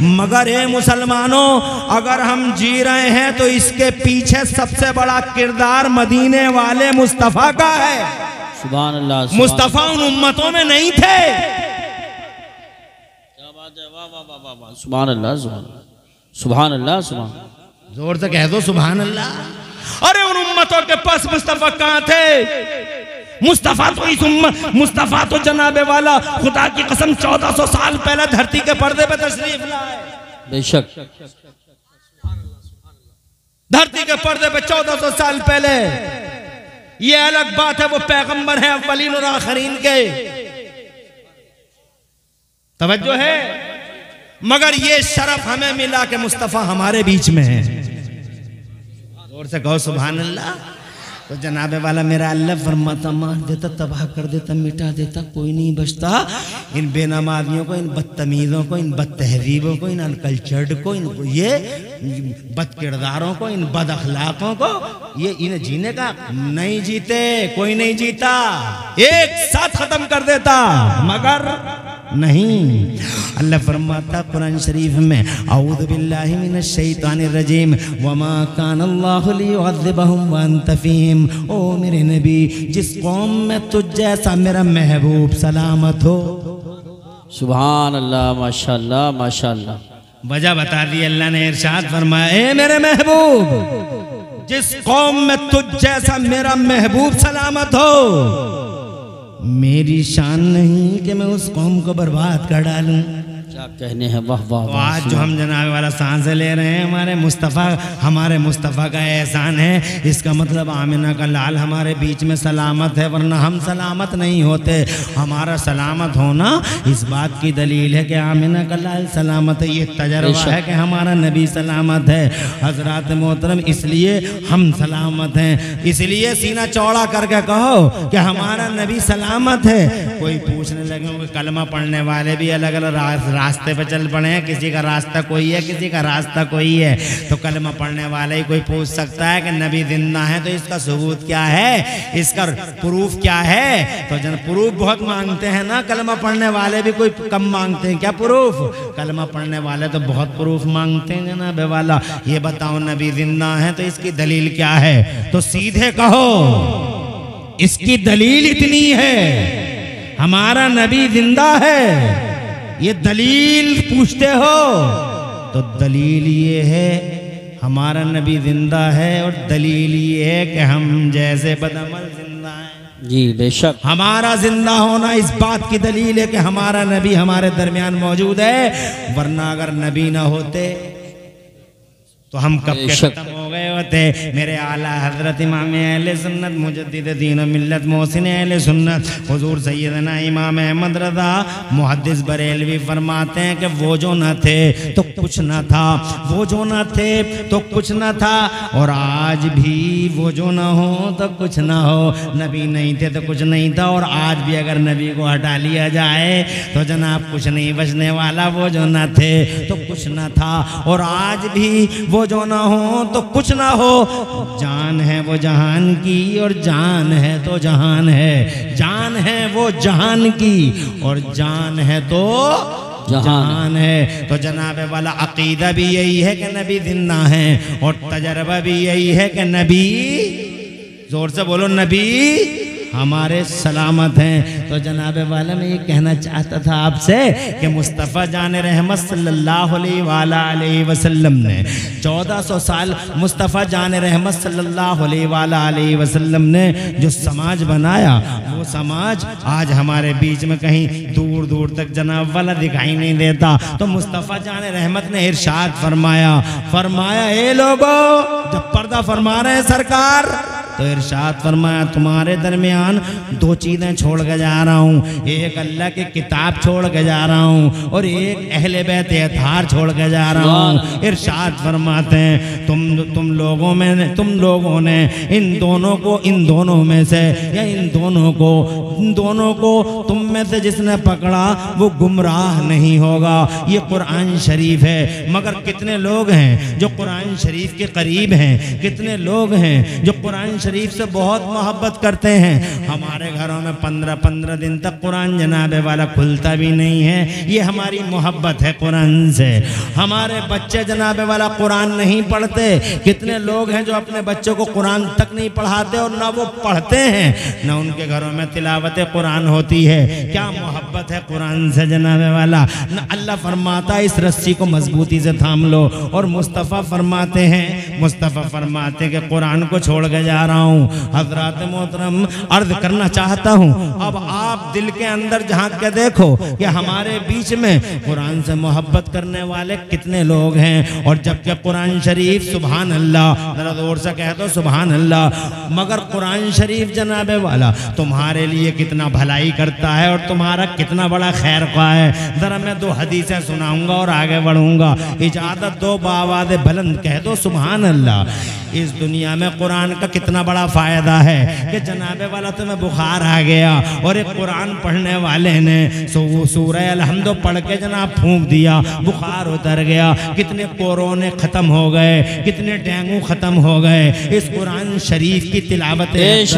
मगर ए मुसलमानों, अगर हम जी रहे हैं तो इसके पीछे सबसे बड़ा किरदार मदीने वाले मुस्तफ़ा का है। सुभान अल्लाह। मुस्तफ़ा उन उम्मतों में नहीं थे। क्या बात है, वाह वाह वाह वाह वाह, सुभान अल्लाह, सुभान अल्लाह, सुभान। जोर से कह दो सुभान अल्लाह। अरे उन उम्मतों के पास मुस्तफ़ा कहाँ थे? मुस्तफ़ा तो इस मुस्तफ़ा तो जनाबे वाला खुदा की कसम 1400 साल पहले धरती के पर्दे पे तशरीफ लाए। बेशक धरती के पर्दे पे 1400 साल पहले। ये अलग बात है, वो पैगंबर है अव्वलीन और आखरीन के, तवज्जो है। मगर ये शरफ हमें मिला कि मुस्तफ़ा हमारे बीच में है। जोर से कहो सुभान अल्लाह। तो जनाबे वाला मेरा अल्लाह फरमाता मार देता, तबाह कर देता, मिटा देता, कोई नहीं बचता। इन बेनमाजियों को, इन बदतमीज़ों को, इन बदतहजीबों को, इन अनकल्चर्ड को, इन ये बद किरदारों को, इन बद अखलाकों को, ये इन्हें जीने का नहीं जीते, कोई नहीं जीता, एक साथ खत्म कर देता। मगर नहीं, अल्लाह फरमाता कुरान शरीफ में औज़ु बिल्लाहि मिनश शैतानिर रजीम वमा कान अल्लाहु लियुअज़्ज़िबहुम व अंत फ़ीहिम। ओ मेरे नबी, जिस कौम में तुझ जैसा मेरा महबूब सलामत हो। सुभान अल्लाह, माशाअल्लाह माशाअल्लाह। वजह बता दी अल्लाह ने, इरशाद फरमाया ए मेरे महबूब, जिस कौम में तुझ जैसा मेरा महबूब सलामत हो, मेरी शान नहीं कि मैं उस कौम को बर्बाद कर डालूं। क्या कहने हैं, वाह वाह। तो आज जो हम जनाब वाला सांसें ले रहे हैं, हमारे मुस्तफ़ा का एहसान है। इसका मतलब आमिना का लाल हमारे बीच में सलामत है, वरना हम सलामत नहीं होते। हमारा सलामत होना इस बात की दलील है कि आमिना का लाल सलामत है। ये तजर्बा है कि हमारा नबी सलामत है। हजरात मोहतरम, इसलिए हम सलामत हैं। इसलिए सीना चौड़ा करके कहो कि हमारा नबी सलामत है। कोई पूछने लगे कि कलमा पढ़ने वाले भी अलग अलग रास्ते पे चल पड़े हैं, किसी का रास्ता कोई है, किसी का रास्ता कोई है। तो कलमा पढ़ने वाले ही कोई पूछ सकता है कि नबी जिंदा है, तो इसका सबूत क्या है, इसका प्रूफ क्या है। तो जन प्रूफ बहुत मांगते हैं ना, कलमा पढ़ने वाले भी कोई कम मांगते हैं क्या प्रूफ? कलमा पढ़ने वाले तो बहुत प्रूफ मांगते हैं जनाबे वाला। ये बताओ नबी जिंदा है तो इसकी दलील क्या है? तो सीधे कहो इसकी दलील इतनी है, हमारा नबी जिंदा है। ये दलील पूछते हो तो दलील ये है हमारा नबी जिंदा है, और दलील ये है कि हम जैसे बदअमल जिंदा हैं। जी बेशक, हमारा जिंदा होना इस बात की दलील है कि हमारा नबी हमारे दरमियान मौजूद है। वरना अगर नबी ना होते तो हम कब के खत्म हो गए होते। मेरे आला हजरत इमाम अहले सुन्नत मुजद्दिद दीन मिल्लत मोहसिन अहले सुन्नत हुजूर सैयदना इमाम अहमद रज़ा मुहद्दिस बरेलवी फरमाते हैं कि वो जो न थे तो कुछ न था, वो जो न थे तो कुछ न था, और आज भी वो जो न हो तो कुछ न हो। नबी नहीं थे तो कुछ नहीं था, और आज भी अगर नबी को हटा लिया जाए तो जनाब कुछ नहीं बचने वाला। वो जो न थे तो कुछ न था, और आज भी वो जो ना हो तो कुछ ना हो। जान है वो जहान की और जान है तो जहान है, जान है वो जहान की और जान है तो जहान है। तो जनाबे वाला अकीदा भी यही है कि नबी जिंदा है, और तजर्बा भी यही है कि नबी, जोर से बोलो, नबी हमारे सलामत हैं। तो जनाबे वाला मैं ये कहना चाहता था आपसे कि मुस्तफ़ा जान रहमत सल्लल्लाहु अलैहि वसल्लम ने 1400 साल मुस्तफ़ा जान रहमत सल्लल्लाहु अलैहि वसल्लम ने जो समाज बनाया, वो समाज आज हमारे बीच में कहीं दूर दूर तक जनाब वाला दिखाई नहीं देता। तो मुस्तफ़ा जान रहमत ने इरशाद फरमाया ए लोगो, जब पर्दा फरमा रहे हैं सरकार, तो इरशाद फरमाया तुम्हारे दरमियान दो चीज़ें छोड़ के जा रहा हूँ। एक अल्लाह की किताब छोड़ के जा रहा हूँ, और एक अहले बैत अतार छोड़ के जा रहा हूँ। इरशाद फरमाते हैं तुम लोगों ने इन दोनों में से, या इन दोनों को तुम में से जिसने पकड़ा वो गुमराह नहीं होगा। ये कुरान शरीफ है। मगर कितने लोग हैं जो कुरान शरीफ के करीब हैं, कितने लोग हैं जो कुरान शरीफ से बहुत मोहब्बत करते हैं। हमारे घरों में 15 दिन तक कुरान जनाबे वाला खुलता भी नहीं है। ये हमारी मोहब्बत है कुरान से। हमारे बच्चे जनाबे वाला कुरान नहीं पढ़ते। कितने लोग हैं जो अपने बच्चों को कुरान तक नहीं पढ़ाते, और ना वो पढ़ते हैं, ना उनके घरों में तिलावत कुरान होती है। क्या मोहब्बत है कुरान से जनाबे वाला। अल्लाह फरमाता है इस रस्सी को मजबूती से थाम लो। और मुस्तफ़ा फरमाते कि कुरान को छोड़ के जा रहा हूँ। हजरात मोहतरम अर्ज करना चाहता हूँ, अब आप दिल के अंदर झांक के देखो कि हमारे बीच में कुरान से मोहब्बत करने वाले कितने लोग हैं। और जबकि कुरान शरीफ सुभान अल्लाह, जरा जोर से कह दो सुभान अल्लाह, मगर कुरान शरीफ जनाबे वाला तुम्हारे लिए कितना भलाई करता है और तुम्हारा कितना बड़ा खैर ख्वाह है। जरा मैं 2 हदीसें सुनाऊंगा और आगे बढ़ूंगा। इजाजत दो, बावाज़े बुलंद कह दो सुभान अल्लाह। इस दुनिया में कुरान का कितना बड़ा फ़ायदा है कि जनाबे वाला तुम्हें बुखार आ गया और एक कुरान पढ़ने वाले ने सूरह अलहम्द पढ़ के जनाब फूंक दिया, बुखार उतर गया। कितने कोरोने ख़त्म हो गए, कितने डेंगू ख़त्म हो गए इस कुरान शरीफ की तिलावत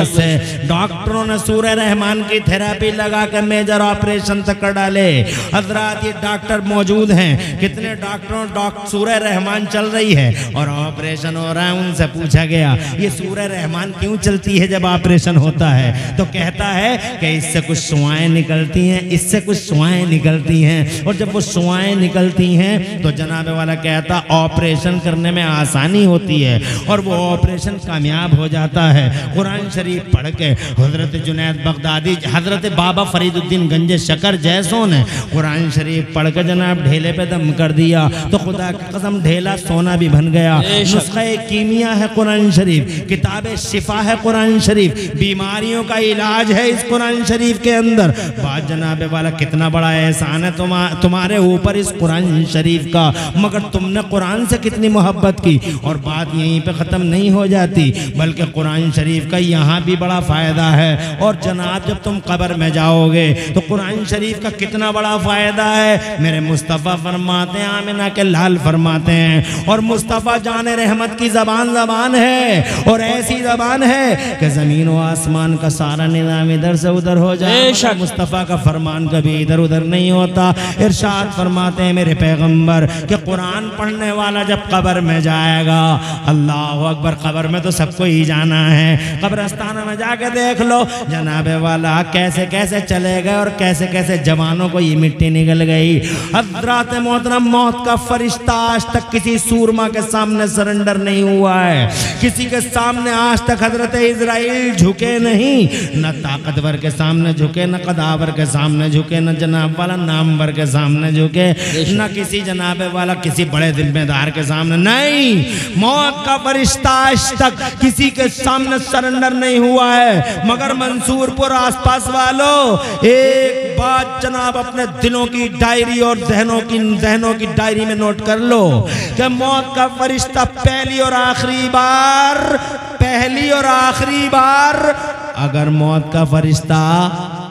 से। डॉक्टरों ने सूरह रहमान की थेरेपी लगा कर मेजर ऑपरेशन तक कर डाले। हजरात ये डॉक्टर मौजूद हैं, कितने डॉक्टरों सूरह रहमान चल रही है और ऑपरेशन हो रहा है। उनसे पूछा गया ये सूरह रहमान क्यों चलती है जब ऑपरेशन होता है? तो कहता है कि इससे कुछ सुआएं निकलती हैं, इससे कुछ सुआएं निकलती हैं। और जब वो सुआएं निकलती हैं तो जनाबे वाला कहता ऑपरेशन करने में आसानी होती है और वो ऑपरेशन कामयाब हो जाता है। कुरान शरीफ पढ़ के हजरत जुनैद बगदादी, हजरत बाबा फरीदुद्दीन गंजे शकर जैसों ने कुरान शरीफ पढ़ के जनाब ढेले पे दम कर दिया तो खुदा की कसम ढेला सोना भी बन गया। नुस्खा कीमिया है कुरान शरीफ, किताब शिफा है कुरान शरीफ, बीमारियों का इलाज है इस कुरान शरीफ के अंदर। बात जनाबे वाला कितना बड़ा एहसान है तुम्हारे ऊपर इस कुरान शरीफ का, मगर तुमने कुरान से कितनी मोहब्बत की। और बात यहीं पे ख़त्म नहीं हो जाती बल्कि कुरान शरीफ का यहाँ भी बड़ा फ़ायदा है। और जनाब जब तुम कब्र में जाओगे तो कुरान शरीफ का कितना बड़ा फ़ायदा है। मेरे मुस्तफ़ा फरमाते हैं, आमिना के लाल फरमाते हैं, और मुस्तफ़ा जान रहमत की ज़बान है और ऐसी ज़बान है कि ज़मीन व आसमान का सारा निज़ाम इधर से उधर हो जाए, मुस्तफ़ा का फरमान कभी इधर उधर नहीं होता। इरशाद फरमाते हैं मेरे पैगंबर कि कुरान पढ़ने वाला जब कब्र में जाएगा, अल्लाह अकबर, कब्र में तो सबको ही जाना है, कब्रस्तान में जाके देख लो जनाबे वाला कैसे कैसे चले गए और कैसे कैसे जवानों को ये मिट्टी निकल गई। हज़रात मोहतरम मौत का फरिश्ता आज तक किसी सूरमा के सामने सरेंडर नहीं हुआ है, किसी के सामने आज तक हजरत इजराइल झुके नहीं, न ताकतवर के सामने झुके, न कदावर के सामने झुके, न जनाब वाला नामवर के सामने झुके, न किसी जनाबे वाला किसी बड़े जिम्मेदार के सामने नहीं। मौत का फरिश्ता आज तक किसी के सामने सरेंडर नहीं हुआ है। मगर मंसूरपुर आसपास वालों एक बात जनाब अपने दिलों की डायरी और जहनों की डायरी में नोट कर लो कि मौत का फरिश्ता पहली और आखिरी बार अगर मौत का फरिश्ता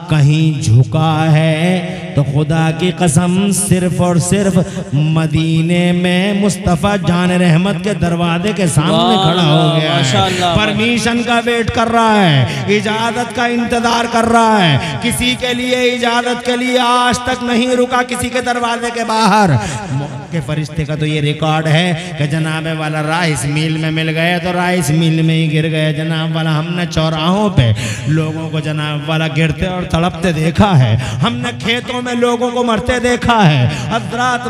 कहीं झुका है तो खुदा की कसम सिर्फ और सिर्फ मदीने में मुस्तफ़ा जान रहमत के दरवाजे के सामने खड़ा हो गया है, परमिशन का वेट कर रहा है, इजाज़त का इंतज़ार कर रहा है। किसी के लिए इजाज़त के लिए आज तक नहीं रुका किसी के दरवाजे के बाहर। के फरिश्ते का तो ये रिकॉर्ड है कि जनाबे वाला राइस मिल में मिल गए तो राइस मिल में ही गिर गए। जनाब वाला हमने चौराहों पे लोगों को जनाब वाला गिरते और तड़पते देखा है, हमने खेतों में लोगों को मरते देखा है हज़रात।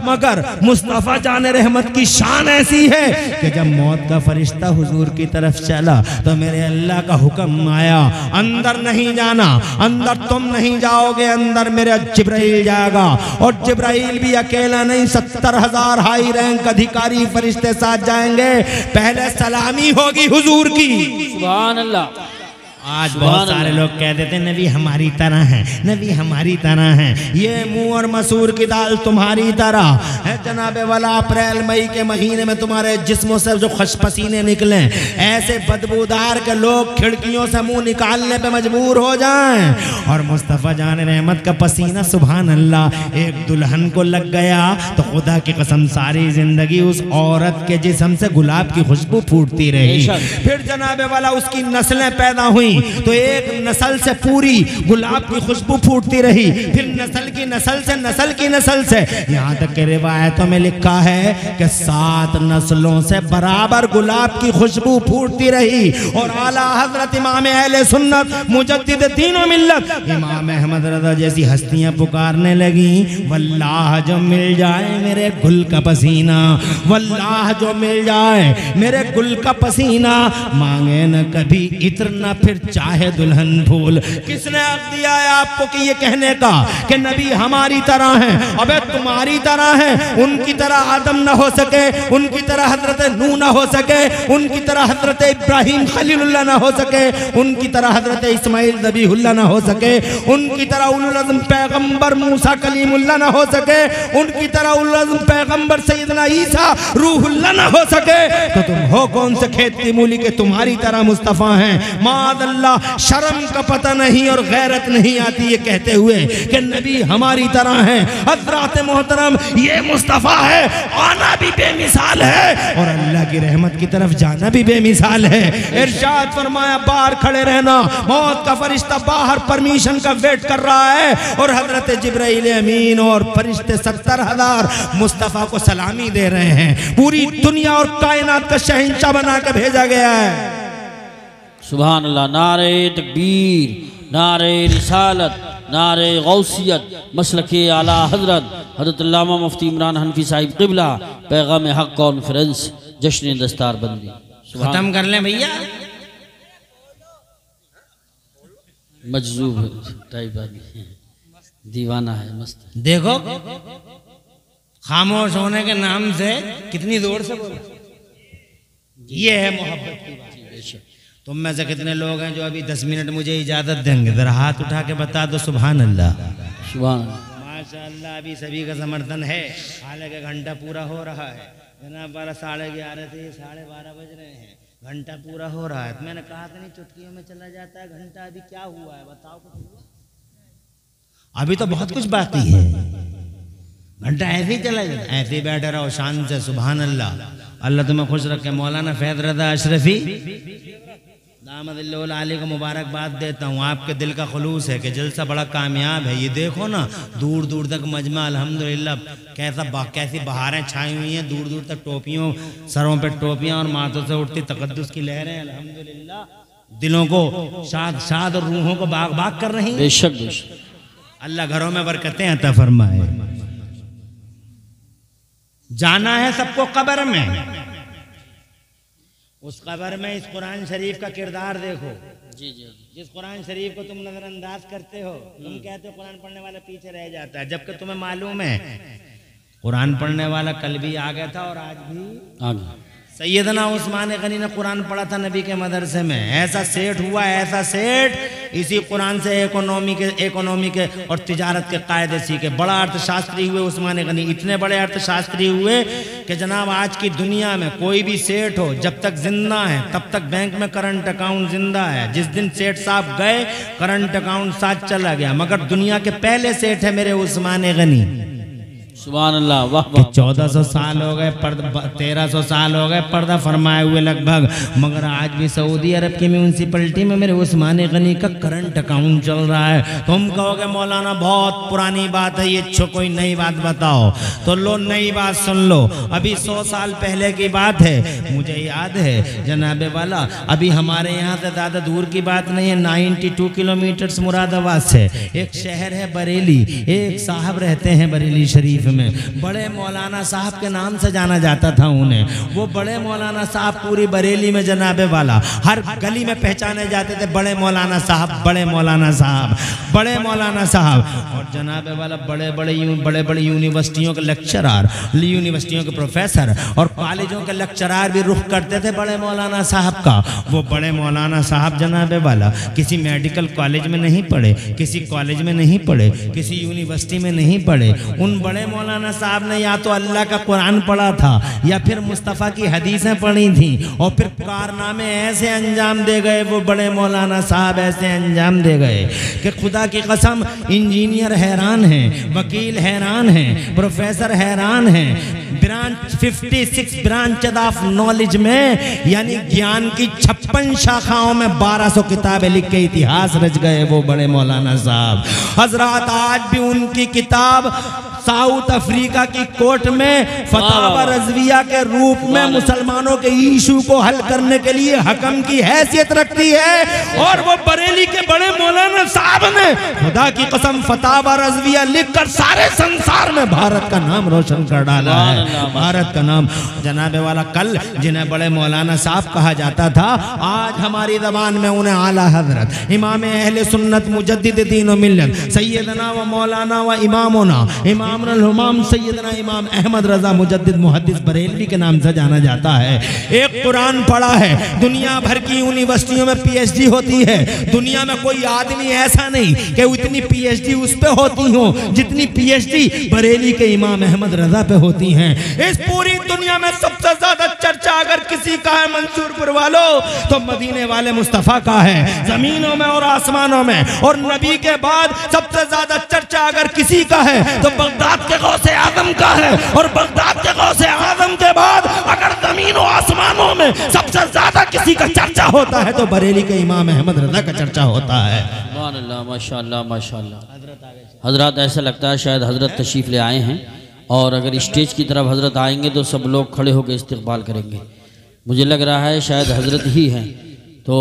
मगर मुस्तफ़ा जान रहमत की शान ऐसी है कि जब मौत का फरिश्ता हुजूर की तरफ चला तो मेरे अल्लाह का हुक्म आया, अंदर नहीं जाना, अंदर तुम नहीं जाओगे, अंदर मेरा जिब्राइल जाएगा। और जिब्राइल भी अकेला नहीं, 70,000 हाई रैंक अधिकारी फरिश्ते साथ जाएंगे। पहले सलामी होगी हुजूर की। सुभान अल्लाह। आज बहुत सारे लोग कह देते हैं नबी हमारी तरह है, नबी हमारी तरह है, ये मुंह और मसूर की दाल तुम्हारी तरह है जनाबे वाला। अप्रैल मई के महीने में तुम्हारे जिस्मों से जो खुश पसीने निकले, ऐसे बदबूदार के लोग खिड़कियों से मुंह निकालने पे मजबूर हो जाएं। और मुस्तफ़ा जान रहमत का पसीना सुभान अल्लाह एक दुल्हन को लग गया तो खुदा की कसम सारी जिंदगी उस औरत के जिस्म से गुलाब की खुशबू फूटती रही। फिर जनाबे वाला उसकी नस्लें पैदा हुई, हुई तो एक नस्ल से पूरी गुलाब की खुशबू फूटती रही, फिर नस्ल की नस्ल से नस्ल की नस्ल से, यहाँ तक के रिवायतों में लिखा है कि 7 नस्लों से बराबर गुलाब की खुशबू फूटती रही। और आला हजरत इमाम अहले सुन्नत मुजद्दिद दीन व मिल्लत इमाम अहमद रज़ा जैसी हस्तियां पुकारने लगी, वल्लाह जो मिल जाए मेरे गुल का पसीना, वल्लाह जो मिल जाए मेरे गुल का पसीना, मांगे न कभी इत्र न फिर चाहे दुल्हन फूल। किसने हक दिया है आपको कि ये कहने का कि नबी हमारी तरह हैं? अबे तुम्हारी तरह हैं, उनकी तरह आदम न हो सके, उनकी तरह हजरत नूह न हो सके, उनकी तरह हजरत इब्राहिम खलीलुल्लाह न हो सके, उनकी तरह हजरत इस्माइल ज़बीहुल्लाह न हो सके, उनकी तरह उलुल अज़्म पैगंबर मूसा कलीमुल्लाह न हो सके, उनकी तरह उलुल अज़्म पैगंबर सैयदना ईसा रूहुल्लाह न हो सके, तो तुम हो कौन से खेत की मूली के तुम्हारी तरह मुस्तफ़ा हैं? माअल्लाह, शर्म का पता नहीं और गैरत नहीं आती ये कहते हुए कि नबी हमारी तरह हैं। हज़रात मोहतरम, ये मुस्तफ़ा है, आना भी बेमिसाल है और अल्लाह की रहमत की तरफ जाना भी बेमिसाल है। इरशाद फरमाया, बाहर खड़े रहना, मौत का फरिश्ता बाहर परमिशन का वेट कर रहा है और हजरत जिब्राइल अमीन और फरिश्ते 70,000 मुस्तफ़ा को सलामी दे रहे हैं। पूरी दुनिया और कायनात का शहंशाह बना के भेजा गया है। सुभान अल्लाह। नारे तकबीर, नारे रिसालत, नारे गौसियत, मसलके आला हजरत हज़रत अल्लामा मुफ्ती इमरान हनफी साहिब क़िबला, पैगाम हक कॉन्फ्रेंस, जश्न दस्तार बंदी। खत्म कर लें भैया, मजजूब टाइप आदमी, दीवाना है, मस्त। देखो खामोश होने के नाम से कितनी जोर से बोलो, ये है मोहब्बत की बात। तुम में से कितने लोग हैं जो अभी 10 मिनट मुझे इजाजत देंगे? जरा हाथ उठा के बता दो सुभान अल्लाह। सुभान अल्लाह। माशाअल्लाह, अभी सभी का समर्थन है, हालांकि घंटा पूरा हो रहा है। जनाब वाला 11:30 थे, 12:30 बज रहे हैं, घंटा पूरा हो रहा है। तो मैंने कहा था नहीं चुटकियों में चला जाता है घंटा, अभी क्या हुआ है बताओ कुछ? अभी तो बहुत कुछ बाकी है, घंटा ऐसे ही चला जाता, ऐसे ही बैठे रहो शान से। सुभान अल्लाह, अल्लाह तुम्हें खुश रखे। मौलाना फैज़ रज़ा अशरफी दामदिल्लाहु आली को मुबारकबाद देता हूँ। आपके दिल का खुलूस है कि जलसा बड़ा कामयाब है। ये देखो ना, दूर दूर तक मजमा अल्हम्दुलिल्लाह, कैसी बहारें छाई हुई हैं, दूर दूर तक टोपियों, सरों पे टोपियां और माथों से उठती तकद्दुस की लहरें अल्हम्दुलिल्लाह दिलों को शाद शाद और रूहों को बाग बाग कर रही हैं। बेशक बेशक। अल्लाह घरों में बरकतें अता फरमाए। जाना है सबको कब्र में, उस कब्र में इस कुरान शरीफ का किरदार देखो। जी जी। जिस कुरान शरीफ को तुम नजरअंदाज करते हो, तुम कहते हो कुरान पढ़ने वाला पीछे रह जाता है, जबकि तुम्हें मालूम है कुरान पढ़ने वाला कल भी आ गया था और आज भी आ गया। सैयदना उस्मान गनी ने कुरान पढ़ा था नबी के मदरसे में, ऐसा सेठ हुआ, ऐसा सेठ, इसी कुरान से इकोनॉमी के और तिजारत के कायदे सीखे। बड़ा अर्थशास्त्री हुए उस्मान गनी, इतने बड़े अर्थशास्त्री हुए कि जनाब आज की दुनिया में कोई भी सेठ हो, जब तक जिंदा है तब तक बैंक में करंट अकाउंट जिंदा है। जिस दिन सेठ साहब गए करंट अकाउंट साथ चला गया। मगर दुनिया के पहले सेठ है मेरे उस्मान गनी। सुभान अल्लाह। वाह वाह। 1400 साल हो गए, 1300 साल हो गए पर्दा फरमाए हुए लगभग, मगर आज भी सऊदी अरब की म्यूनसिपलिटी में मेरे उस्मान गनी का करंट अकाउंट चल रहा है। तुम कहोगे मौलाना बहुत पुरानी बात है ये, कोई नई बात बताओ। तो लो नई बात सुन लो। अभी 100 साल पहले की बात है, मुझे याद है जनाबे वाला, अभी हमारे यहाँ से ज़्यादा दूर की बात नहीं है, 92 किलोमीटर मुरादाबाद से एक शहर है बरेली। एक साहब रहते हैं बरेली शरीफ में, बड़े मौलाना साहब के नाम से जाना जाता था उन्हें। वो बड़े मौलाना साहब पूरी बरेली में जनाबे वाला हर गली में पहचाने जाते थे, बड़े मौलाना साहब, बड़े मौलाना साहब, बड़े मौलाना साहब। और जनाबे वाला बड़े बड़े यूनिवर्सिटियों के लेक्चरर, यूनिवर्सिटियों के प्रोफेसर और कॉलेजों के लेक्चरर भी रुख करते थे बड़े मौलाना साहब का। वो बड़े मौलाना साहब जनाबे वाला किसी मेडिकल कॉलेज में नहीं पढ़े, किसी कॉलेज में नहीं पढ़े, किसी यूनिवर्सिटी में नहीं पढ़े। उन बड़े मौलाना साहब ने या तो अल्लाह का कुरान पढ़ा था या फिर मुस्तफ़ा की हदीसें पढ़ी थी और फिर कारनामे ऐसे अंजाम दे गए, वो बड़े मौलाना साहब ऐसे अंजाम दे गए कि खुदा की कसम इंजीनियर हैरान हैं, वकील हैरान हैं, प्रोफेसर हैरान हैं। ब्रांच 56 ब्रांच ऑफ नॉलेज में यानी ज्ञान की 56 शाखाओं में 1200 किताबें लिख के इतिहास रच गए वो बड़े मौलाना साहब। हजरत आज भी उनकी किताब साउथ अफ्रीका की कोर्ट में फतावा रज़विया के रूप में मुसलमानों के इशू को हल करने के लिए हकम की हैसियत रखती है। और वो बरेली के बड़े मौलाना साहब ने खुदा की कसम फतावा रज़विया लिखकर सारे संसार में भारत का नाम रोशन कर डाला है, भारत का नाम। जनाबे वाला कल जिन्हें बड़े मौलाना साहब कहा जाता था, आज हमारी ज़बान में उन्हें आला हजरत इमाम अहले सुन्नत मुजद्दिद दीन व मिल्लत सैयदना व मौलाना व इमामुना इमाम सैयदना इमाम अहमद रजा मुजद्दिद मुहद्दिस बरेलवी के नाम से जाना जाता है। एक कुरान पढ़ा है, दुनिया भर की यूनिवर्सिटियों में पीएचडी होती है। दुनिया में कोई आदमी ऐसा नहीं कि इतनी पीएचडी उस पे होती हो जितनी पीएचडी बरेली के इमाम अहमद रजा पे होती हैं। इस पूरी दुनिया में सबसे ज्यादा चर्चा अगर किसी का है मंसूरपुर वालों तो मदीने वाले मुस्तफ़ा का है, जमीनों में और आसमानों में। और नबी के बाद सबसे ज्यादा चर्चा अगर किसी का है तो बगदाद के गौसे आजम का है। और बगदाद के गौसे आजम के बाद अगर जमीन और आसमानों में सबसे ज्यादा किसी का चर्चा होता है तो बरेली के इमाम अहमद रजा का चर्चा होता है। माशाअल्लाह माशाअल्लाह। हजरत ऐसा लगता है शायद हजरत तशरीफ ले आए हैं और अगर स्टेज की तरफ हजरत आएंगे तो सब लोग खड़े होकर इस्तकबाल करेंगे। मुझे लग रहा है शायद हजरत ही हैं, तो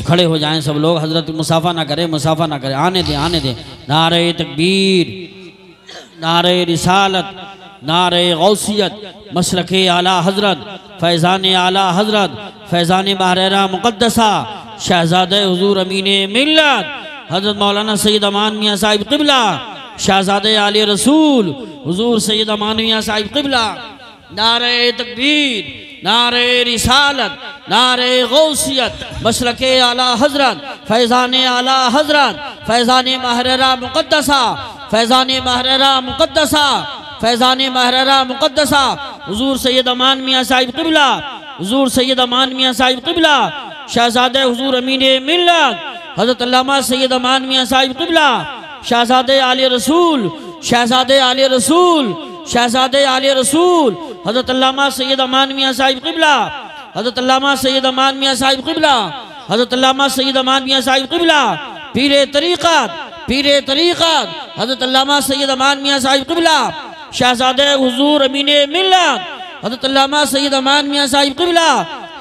खड़े हो जाएं सब लोग। हजरत मुसाफा ना करें, मुसाफा ना करें, आने दें आने दें। नारे तकबीर, नारे रिसालत, नारे गौसियत, मसलके आला हजरत, फैज़ान आला हजरत, फैज़ान बहरेरा मुक़द्दसा, शहज़ादे हुज़ूर अमीने मिल्लत हजरत मौलाना सैयद अमान मियाँ साहिब क़िबला, शहज़ादे आले रसूल हुज़ूर सैयद अमान मियाँ साहिब क़िबला। नारे तकबीर, नारे रिसालत, नारे गौसियत, मसलके आला हजरत, फैज़ान आला हजरत, फैज़ान बहरेरा मुक़द्दसा, फैज़ान बहरेरा मुक़द्दसा, फैज़ान बहरेरा मुक़द्दसा, हुज़ूर सैयद अमान मियाँ साहिब क़िबला, हुज़ूर सैयद अमान मियाँ साहिब क़िबला, शहज़ादे हुज़ूर अमीने मिल्लत हज़रत अल्लामा सैयद अमान मियाँ साहिब क़िबला, शहज़ादे आले रसूल, शहज़ादे आले रसूल, शहज़ादे आले रसूल हज़रत अल्लामा सैयद अमान मियाँ साहिब क़िबला, हज़रत अल्लामा सैयद अमान मियाँ साहिब क़िबला, हज़रत अल्लामा सैयद अमान मियाँ साहिब क़िबला। पीरे तरीक़त, पीरे तरीक़त हज़रत अल्लामा सैयद अमान मियाँ साहिब क़िबला, शहज़ादे हुज़ूर अमीने मिल्लत हज़रत अल्लामा सैयद अमान मियाँ साहिब क़िबला।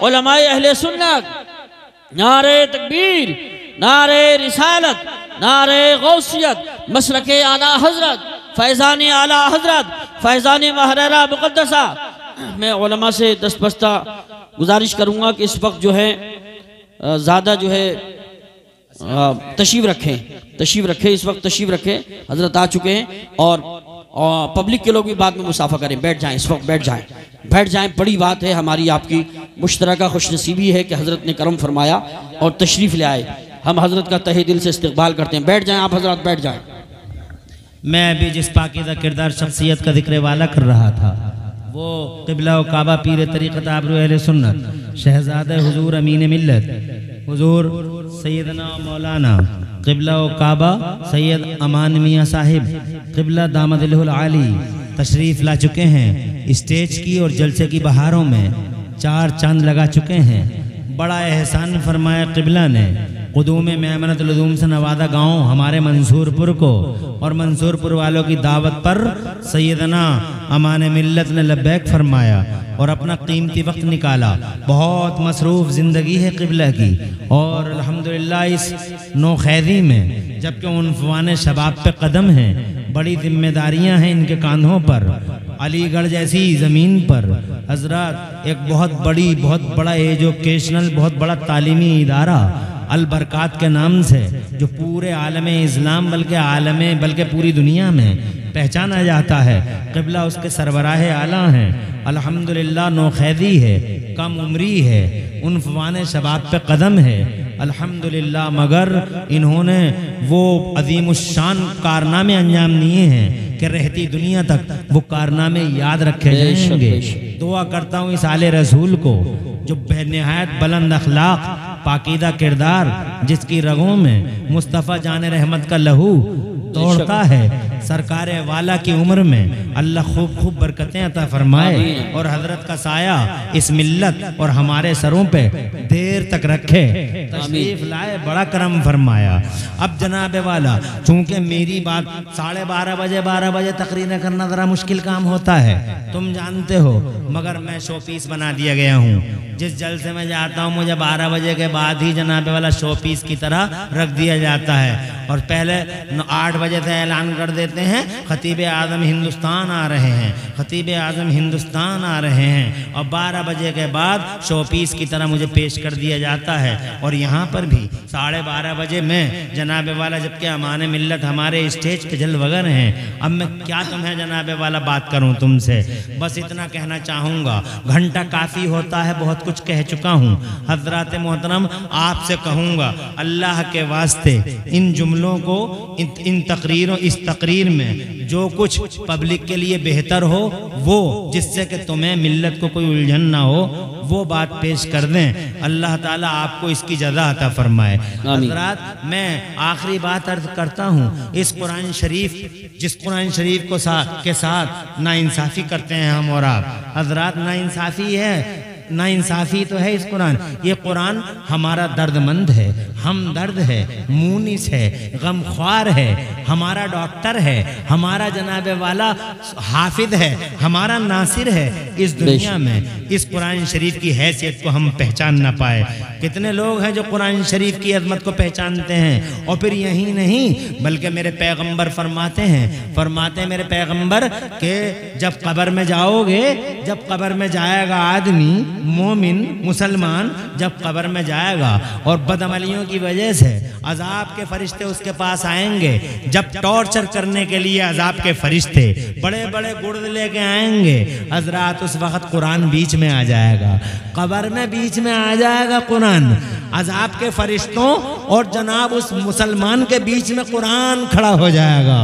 उलमाए अहले सुन्नत, नारे तकबीर, नारे रिसालत, नारे गौसियत, मसलके आला हजरत, फैज़ान आला हजरत, फैज़ान बहरेरा मुक़द्दसा। मैं उलमा से दस्तबस्ता गुजारिश करूँगा कि इस वक्त जो है ज़्यादा जो है तशरीफ़ रखें, इस वक्त तशरीफ़ रखें। हजरत आ चुके हैं और पब्लिक के लोग भी बाद में मुसाफा करें, बैठ जाएं, इस वक्त बैठ जाएं। बड़ी बात है, हमारी आपकी मुश्तरका खुशनसीबी है कि हजरत ने करम फरमाया और तशरीफ़ ले आए। हम हजरत का तहे दिल से इस्तकबाल करते हैं। बैठ जाएं आप हजरत, बैठ जाएं। मैं अभी जिस पाकीज़ा किरदार शख्सियत का जिक्र वाला कर रहा था वो क़िबला व काबा पीर तरीक़त आबरू अहले सुन्नत शहज़ादे हुज़ूर अमीन मिल्लत हुज़ूर सैयदना मौलाना क़िबला व काबा सैयद अमान मियाँ साहिब क़िबला दामदिलहुल आली तशरीफ़ ला चुके हैं। स्टेज की और जलसे की बहारों में 4 चांद लगा चुके हैं। बड़ा एहसान फरमाया क़िबला ने क़ुदूम मेमनत लुदूम से नवादा गाँव हमारे मंसूरपुर को, और मंसूरपुर वालों की दावत पर सैयदना अमान मिल्लत ने लब्बैक फरमाया और अपना कीमती वक्त निकाला। बहुत मसरूफ़ ज़िंदगी है क़िबला की और अल्हम्दुलिल्लाह इस नौखैदी में जबकि उन्वाने शबाब पे कदम हैं, बड़ी जिम्मेदारियां हैं इनके कांधों पर। अलीगढ़ जैसी ज़मीन पर हजरत एक बहुत बड़ा एजुकेशनल बहुत बड़ा तालीमी इदारा अल बरकात के नाम से जो पूरे आलम इस्लाम बल्कि पूरी दुनिया में पहचाना जाता है। क़िबला उसके सरबराह आला हैं। अल्हम्दुलिल्लाह नौखैदी है, कम उम्री है, उन्वाने शबाब पे कदम है अल्हम्दुलिल्लाह, मगर इन्होंने वो अजीमुश्शान कारनामे अंजाम दिए हैं कि रहती दुनिया तक वो कारनामे याद रखे जाएंगे। दुआ करता हूँ इस आले रसूल को जो बेनिहायत बुलंद अखलाक पाकीदा किरदार, जिसकी रगों में मुस्तफ़ा जान रहमत का लहू दौड़ता है, सरकार वाला की उम्र में अल्लाह खूब खूब बरकतें अता फरमाए और हजरत का साया इस मिल्लत और हमारे सरों पे देर तक रखे, तशरीफ लाए, बड़ा करम फरमाया। अब जनाब वाला, चूंकि मेरी बात 12:30 बजे तकरीर करना ज़रा मुश्किल काम होता है, तुम जानते हो, मगर मैं शो पीस बना दिया गया हूँ। जिस जलसे में जाता हूँ मुझे 12 बजे के बाद ही जनाब वाला शो पीस की तरह रख दिया जाता है और पहले 8 बजे से ऐलान कर देते हैं खतीब आज़म हिंदुस्तान आ रहे हैं, खतीब आज़म हिंदुस्तान आ रहे हैं, और 12 बजे के बाद शो पीस की तरह मुझे पेश कर दिया जाता है। और यहाँ पर भी 12:30 बजे मैं जनाब वाला, जबकि अमान मिल्लत हमारे स्टेज पे जलवगर हैं, अब मैं क्या तुम्हें जनाब वाला बात करूँ तुमसे, बस इतना कहना चाहूँगा, घंटा काफ़ी होता है, बहुत कुछ कह चुका हूँ। हजरात मोहतरम, आपसे कहूँगा अल्लाह के वास्ते इन जुमलों को, इन तकरीरों, इस तकरीर में जो कुछ पब्लिक के लिए बेहतर हो, वो जिससे कि तुम्हें मिल्लत को कोई उलझन ना हो, वो बात पेश कर दें। अल्लाह ताला आपको इसकी जज़ा अता फरमाए। हज़रात, मैं आखिरी बात अर्ज़ करता हूँ, इस कुरान शरीफ, जिस कुरान शरीफ को के साथ नाइंसाफ़ी करते हैं हम और आप, हज़रात, नाइंसाफ़ी है, नाइंसाफ़ी तो है इस कुरान। ये कुरान हमारा दर्दमंद है, हमदर्द है, मूनिस है, गमख्वार है, हमारा डॉक्टर है, हमारा जनाब वाला हाफिज है, हमारा नासिर है। इस दुनिया में इस कुरान शरीफ की हैसियत को हम पहचान ना पाए। कितने लोग हैं जो कुरान शरीफ की अजमत को पहचानते हैं, और फिर यही नहीं बल्कि मेरे पैगंबर फरमाते हैं मेरे पैगंबर के जब कब्र में जाओगे, जब कब्र में जाएगा आदमी, मोमिन मुसलमान जब कब्र में जाएगा और बदअमलियों की वजह से अजाब के फरिश्ते उसके पास आएंगे, जब टॉर्चर करने के लिए अजाब के फरिश्ते बड़े बड़े गुर्द लेके आएंगे, हजरात, उस वक्त कुरान बीच में आ जाएगा, कब्र में बीच में आ जाएगा कुरान, अजाब के फरिश्तों और जनाब उस मुसलमान के बीच में कुरान खड़ा हो जाएगा।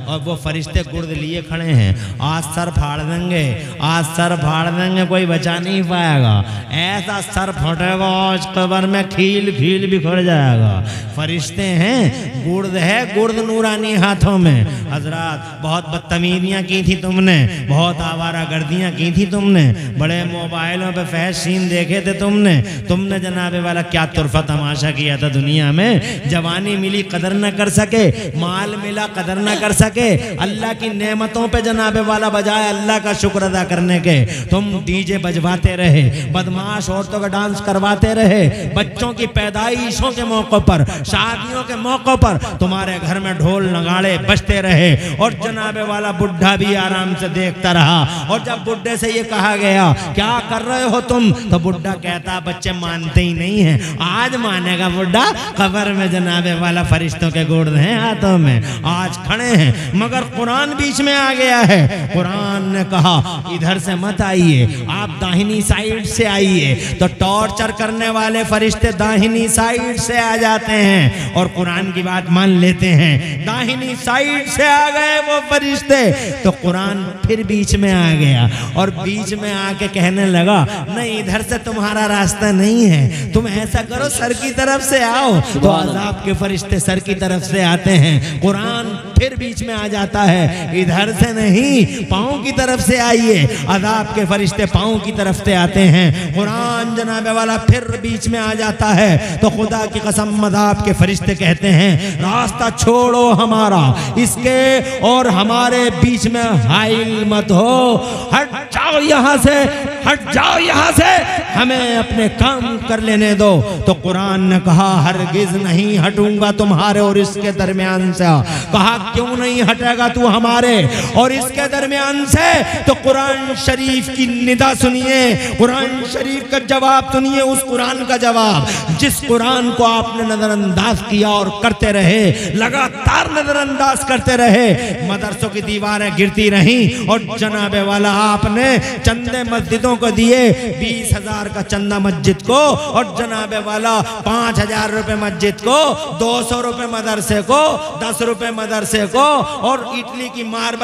और वो फरिश्ते गुर्द लिए खड़े हैं, आज सर फाड़ देंगे, आज सर फाड़ देंगे, कोई बचा नहीं पाएगा, ऐसा सर फटेगा आज कब्र में खील खील बिखर जाएगा। फरिश्ते हैं, गुर्द है, गुर्द नूरानी हाथों में। हजरात, बहुत बदतमीजियाँ की थी तुमने, बहुत आवारा गर्दियाँ की थी तुमने, बड़े मोबाइलों पे फैश सीन देखे थे तुमने जनाबे वाला क्या तुरफा तमाशा किया था दुनिया में। जवानी मिली कदर न कर सके, माल मिला कदर न कर सके, अल्लाह की नेमतों पे जनाबे वाला बजाय अल्लाह का शुक्र अदा करने के तुम डीजे बजवाते रहे, बदमाश औरतों का डांस करवाते रहे, बच्चों की पैदाइशों के मौक़ों पर, शादियों के मौक़ों पर तुम्हारे घर में ढोल नगाड़े बजते रहे, और जनाबे वाला बुढ़ा भी आराम से देखता रहा। और जब बुढ़े से ये कहा गया क्या कर रहे हो तुम, तो बुढ़ा कहता बच्चे मानते ही नहीं है, आज मानेगा बुढ़ा, कब्र में जनाबे वाला फरिश्तों के गुर्द हैं हाथों में, आज खड़े हैं, मगर कुरान बीच में आ गया है। कुरान ने कहा इधर से मत आइए, आप दाहिनी साइड से आइए, तो टॉर्चर करने वाले फरिश्ते दाहिनी साइड से आ जाते हैं और कुरान की बात मान लेते हैं। दाहिनी साइड से आ गए वो फरिश्ते, तो कुरान फिर बीच में आ गया और बीच में आके कहने लगा नहीं, इधर से तुम्हारा रास्ता नहीं है, तुम ऐसा करो सर की तरफ से आओ, तो अज़ाब के फरिश्ते सर की तरफ से आते हैं। कुरान फिर बीच में आ जाता है, इधर से नहीं, पाँव की तरफ से आइए, अज़ाब के फरिश्ते पाँव की तरफ से आते हैं। कुरान जनाबे वाला फिर बीच में आ जाता है, तो खुदा की कसम अज़ाब के फरिश्ते कहते हैं रास्ता छोड़ो हमारा, इसके और हमारे बीच में हाइल मत हो, हट जाओ यहाँ से, हट जाओ यहाँ से, हमें अपने काम कर लेने दो। तो कुरान ने कहा हरगिज नहीं हटूंगा तुम्हारे और इसके दरमियान से। कहा क्यों नहीं हटेगा तू हमारे और इसके दरमियान से? तो कुरान शरीफ की निदा सुनिए, कुरान शरीफ का जवाब सुनिए, उस कुरान का जवाब जिस कुरान को आपने नजरअंदाज किया और करते रहे, लगातार नजरअंदाज करते रहे, मदरसों की दीवारें गिरती रहीं और जनाबे वाला आपने चंदे मस्जिदों को दिए, 20,000 1000 का चंदा मस्जिद को, और जनाबे वाला 5000 रुपए मस्जिद को, 200 रुपए मदरसे को, 10 रुपए मदरसे को, और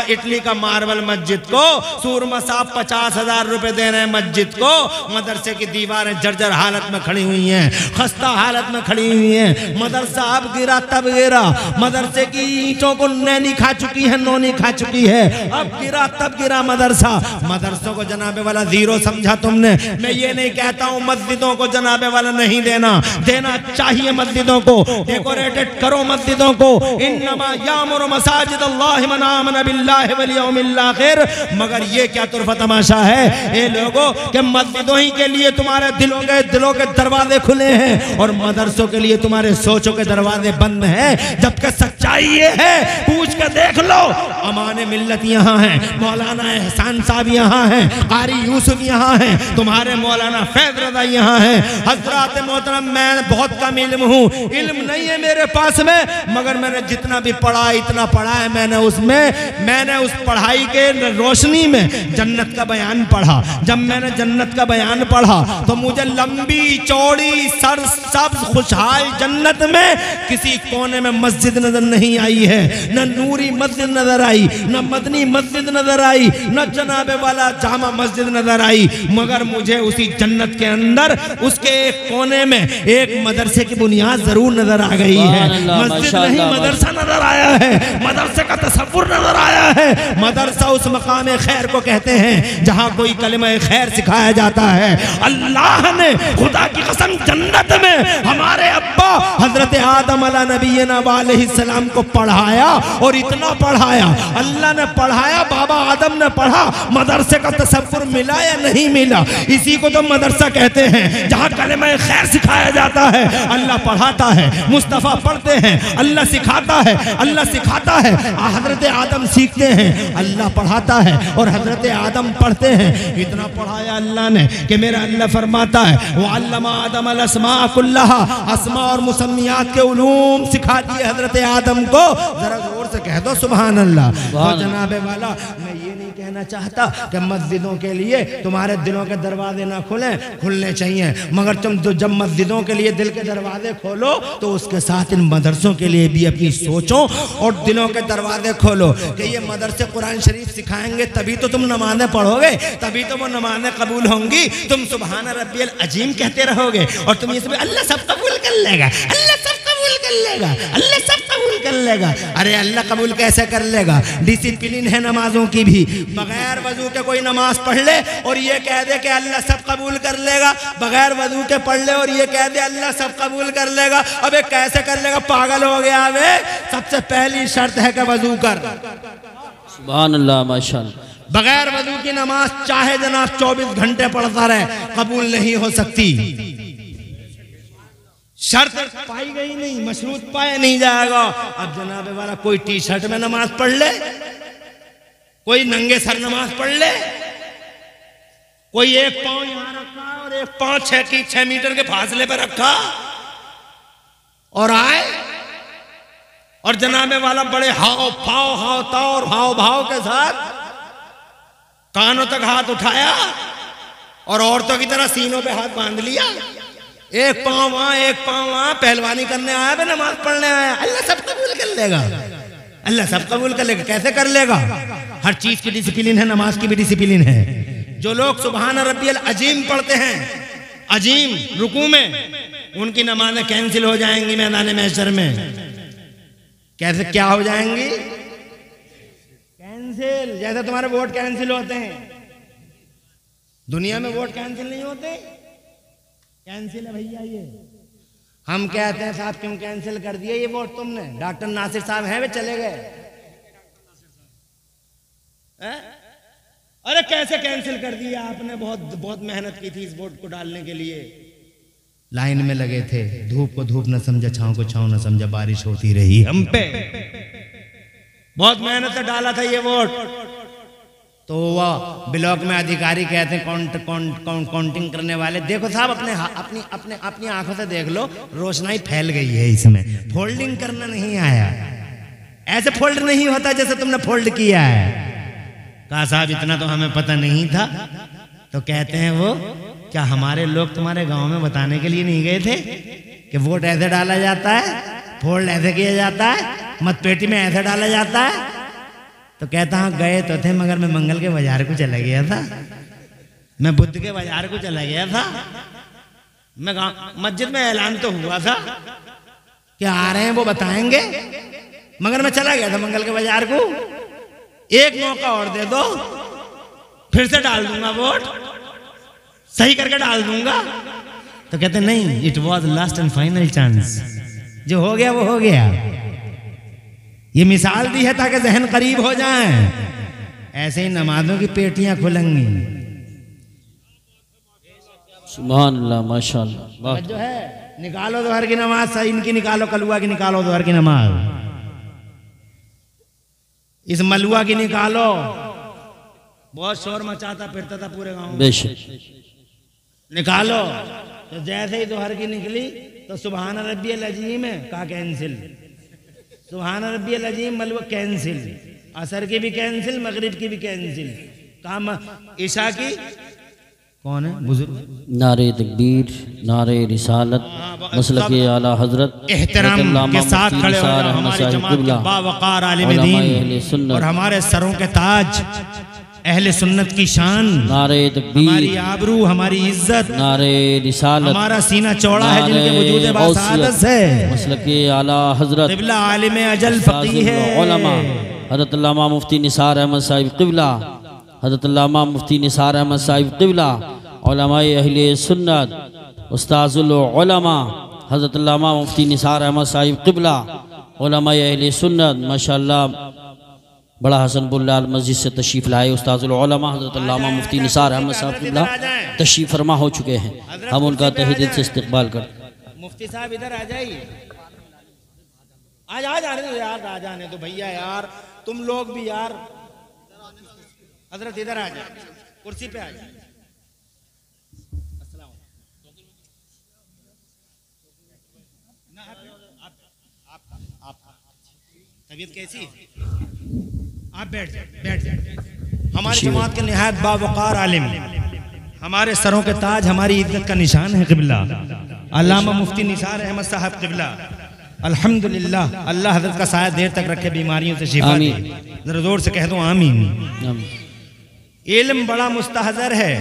इटली का मार्बल मस्जिद को, सूरमा साहब 50,000 रुपए दे रहे हैं मस्जिद को। मदरसे की दीवारें जर्जर हालत में खड़ी हुई हैं, खस्ता हालत में खड़ी हुई हैं। मदरसा अब गिरा तब गिरा, मदरसे की ईंटों को नैनी खा चुकी है, नौनी खा चुकी है, अब गिरा तब गिरा मदरसा। मदरसों को जनाबे वाला जीरो समझा तुमने। मैं ये नहीं कहता हूँ मस्जिदों को जनाबे वाला नहीं देना, देना चाहिए मस्जिदों को, डेकोरेटेड करो मस्जिदों को। इन्नमा यामुरु मसाजिद अल्लाह मन आमन बिल्लाहि वल यौमिल आखिर। मगर ये क्या तुरफा तमाशा है ये लोगों के, मस्जिदों ही के लिए तुम्हारे दिलों के दरवाजे खुले हैं और मदरसों के लिए तुम्हारे सोचों के दरवाजे बंद हैं। जबकि सच्चाई ये है, पूछ कर देख लो, अमाने मिल्लत यहाँ है, मौलाना एहसान साहब यहाँ हैं, कारी यूसुफ यहाँ हैं, तुम्हारे मौलाना फैज रज़ा यहाँ हैं। हजरात मोहतरम, मैं बहुत कम इल्म हूँ, इल्म नहीं है मेरे पास में, मगर मैंने जितना भी पढ़ा इतना पढ़ा है। मैंने उस पढ़ाई के रोशनी में जन्नत का बयान पढ़ा। जब मैंने जन्नत का बयान पढ़ा तो मुझे लंबी चौड़ी सर सब खुशहाल जन्नत में किसी कोने में मस्जिद नजर नहीं आई है, न नूरी मस्जिद नजर आई, न मदनी मस्जिद नजर आई, न जनाबे वाला जामा मस्जिद नजर आई। मगर मुझे उसी जन्नत के अंदर उसके एक कोने में एक मदरसे की बुनियाद जरूर नजर आ गई है। मस्जिद नहीं मदरसा नजर आया है, मदरसे का तसव्वुर नजर आया है। मदरसा उस मकाम खैर को कहते हैं जहाँ कोई कलिमा खैर सिखाया जाता है। अल्लाह ने खुदा की कसम जन्नत में हमारे अब्बा हजरत आदम अला नबीना अलैहिस्सलाम को पढ़ाया, और इतना पढ़ाया, अल्लाह ने पढ़ाया, बाबा आदम ने पढ़ा। मदरसे का तसव्वुर मिला या नहीं मिला? इसी को तो मदरसा कहते हैं, जहाँ कलिमा खैर सिखाया जाता है। अल्लाह पढ़ाता है, मुस्तफ़ा पढ़ते हैं, अल्लाह सिखाता है, अल्लाह सिखाता है, हजरत आदम सीखते हैं, अल्लाह पढ़ाता है और हजरत आदम पढ़ते हैं। इतना पढ़ाया अल्लाह ने कि मेरा अल्लाह फरमाता है वो अल्लमा आदम अल अस्मा कुल्लहा, अस्मा और मुसम्मियात के उलूम सिखा दिए हजरत आदम को। जरा जोर से कह दो सुभान अल्लाह। तो जनाबे वाला, मैं ये नहीं कहना चाहता कि मस्जिदों के लिए तुम्हारे दिलों के दरवाजे ना खुलने चाहिए, मगर तुम जब मस्जिदों के लिए दिल के दरवाजे खोलो तो उसके साथ इन मदरसों के लिए भी अपनी सोचों और दिलों के दरवाजे खोलो कि ये मदरसे कुरान शरीफ सिखाएंगे तभी तो तुम नमाज़ें पढ़ोगे, तभी तो वो नमाज़ें कबूल होंगी। तुम सुभान रब्बियल अजीम कहते रहोगे और तुम इसमें अल्लाह सब कबूल कर लेगा, अल्लाह सब कबूल कर लेगा, अल्लाह सब कबूल कर लेगा। अरे अल्लाह कबूल कैसे कर लेगा? डिसिप्लिन है नमाजों की भी। बगैर वजू के कोई नमाज पढ़ ले और ये कह दे कि अल्लाह सब कबूल कर लेगा, बगैर वजू के पढ़ ले और ये कह दे अल्लाह सब कबूल कर लेगा। अबे कैसे कर लेगा? पागल हो गया वे। सबसे पहली शर्त है कि वजू कर। सुभान अल्लाह, माशाअल्लाह। बगैर वजू की नमाज चाहे जनाब 24 घंटे पढ़ता रहे, कबूल नहीं हो सकती। शर्त पाई गई नहीं, मशरूत पाया नहीं जाएगा। अब जनाबे वाला कोई टी शर्ट में नमाज पढ़ ले, कोई नंगे सर नमाज पढ़ ले, कोई एक पांव यहां रखा और एक पांव 6 मीटर के फासले पर रखा और आए और जनाबे वाला बड़े हाव भाव के साथ कानों तक हाथ उठाया और औरतों की तरह सीनों पे हाथ बांध लिया। एक पांव वहां एक पांव वहां, पहलवानी करने आया बे, नमाज पढ़ने आया। अल्लाह सब कबूल कर लेगा, अल्लाह सब कबूल कर लेगा। कैसे कर लेगा? हर चीज की डिसिप्लिन है, नमाज की भी डिसिप्लिन है। जो लोग सुभान रब्बियल अजीम पढ़ते हैं, अजीम रुकू में, उनकी नमाजें कैंसिल हो जाएंगी मैदान महशर में। कैसे क्या हो जाएंगी? कैंसिल। जैसे तुम्हारे वोट कैंसिल होते हैं, दुनिया में वोट कैंसिल नहीं होते, कैंसिल है भैया ये। हम कहते हैं साहब क्यों कैंसिल कर दिए ये वोट तुमने? डॉक्टर नासिर साहब हैं वे चले गए। अरे कैसे कैंसिल कर दिया आपने? बहुत मेहनत की थी इस वोट को डालने के लिए, लाइन में लगे थे, धूप को धूप न समझा, छांव को छांव न समझा, बारिश होती रही हम पे। बहुत मेहनत से डाला था ये वोट। तो वह ब्लॉक में अधिकारी कहते हैं काउंटिंग करने वाले, देखो साहब अपनी आंखों से देख लो, रोशनाई फैल गई है इसमें, फोल्डिंग करना नहीं आया। ऐसे फोल्ड नहीं होता जैसे तुमने फोल्ड किया है। कहा साहब इतना तो हमें पता नहीं था। तो कहते हैं वो, क्या हमारे लोग तुम्हारे गांव में बताने के लिए नहीं गए थे कि वोट ऐसे डाला जाता है, फोल्ड ऐसे किया जाता है, मतपेटी में ऐसे डाला जाता है? तो कहता हाँ गए तो थे, मगर मैं मंगल के बाजार को चला गया था, मैं बुद्ध के बाजार को चला गया था, मैं मस्जिद में ऐलान तो हुआ था कि आ रहे हैं वो बताएंगे, मगर मैं चला गया था मंगल के बाजार को। एक मौका और दे दो, फिर से डाल दूंगा वोट, सही करके डाल दूंगा। तो कहते नहीं, it was last and final chance, जो हो गया वो हो गया। ये मिसाल दी है ताकि जहन करीब हो जाए। ऐसे ही नमाजों की पेटियां खुलेंगी। सुभान अल्लाह, माशाअल्लाह। जो है निकालो दोहर की नमाज, सही इनकी निकालो, कलुआ की निकालो, दोहर की नमाज, इस मलुआ की निकालो। बहुत शोर मचाता फिरता था पूरे गांव में, बेशक निकालो। तो जैसे ही दोहर की निकली तो सुभान रब्बियल अजीम है, कहा कैंसिल, सुभान रब्बियल अजीम, मलुआ कैंसिल, असर की भी कैंसिल, मगरिब की भी कैंसिल, कहा ईशा की कौन है बुजुर्ग? नारे तकबीर, नारे रिसालत, मसलक आला हजरत, एहतराम के साथ खड़े हो जाओ हमारी जमात के बावकार आलिम दीन और हमारे सरों के ताज, अहले सुन्नत की शान, नारे तकबीर, हमारी आबरू, हमारी इज्जत, नारे रिसालत, हमारा सीना चौड़ा है जिनके वजूद बासादत से, मसलक आला हजरत क़िबला आलिम अजल फ़क़ीह उलमा हज़रत अल्लामा मुफ्ती निसार अहमद साहिब क़िबला, हज़रत अल्लामा मुफ्ती निसार अहमद साहिब क़िबला, उलमाए अहले सुन्नत, उस्ताजुल उलमा हज़रत अल्लामा मुफ्ती निसार अहमद साहिब क़िबला, उलमाए अहले सुन्नत, माशाअल्लाह बड़ा हसनपुर लाल मस्जिद से तशरीफ़ लाए उस्ताजुल उलमा हज़रत अल्लामा मुफ्ती निसार अहमद साहिब क़िबला तशरीफ़ फरमा हो चुके हैं। हम उनका तहे दिल से इस्तक़बाल करते। मुफ्ती साहब इधर आ जाइए, आज आने दो यार, आ जाने दो भैया यार, तुम लोग भी यार, हजरत इधर आ जाए, कुर्सी पे आ जाए। तबीयत कैसी है? आप बैठ जाए। हमारी जमात के निहायत बावकार आलिम, हमारे सरों के ताज, हमारी इज्जत का निशान है क़िबला अल्लामा मुफ्ती निसार अहमद साहब क़िबला। अल्हम्दुलिल्लाह, अल्लाह हज़रत का साया देर तक रखे, बीमारियों से शिफा दे। जरा जोर से कह दो आमीन। इल्म बड़ा मुस्तहज़र है।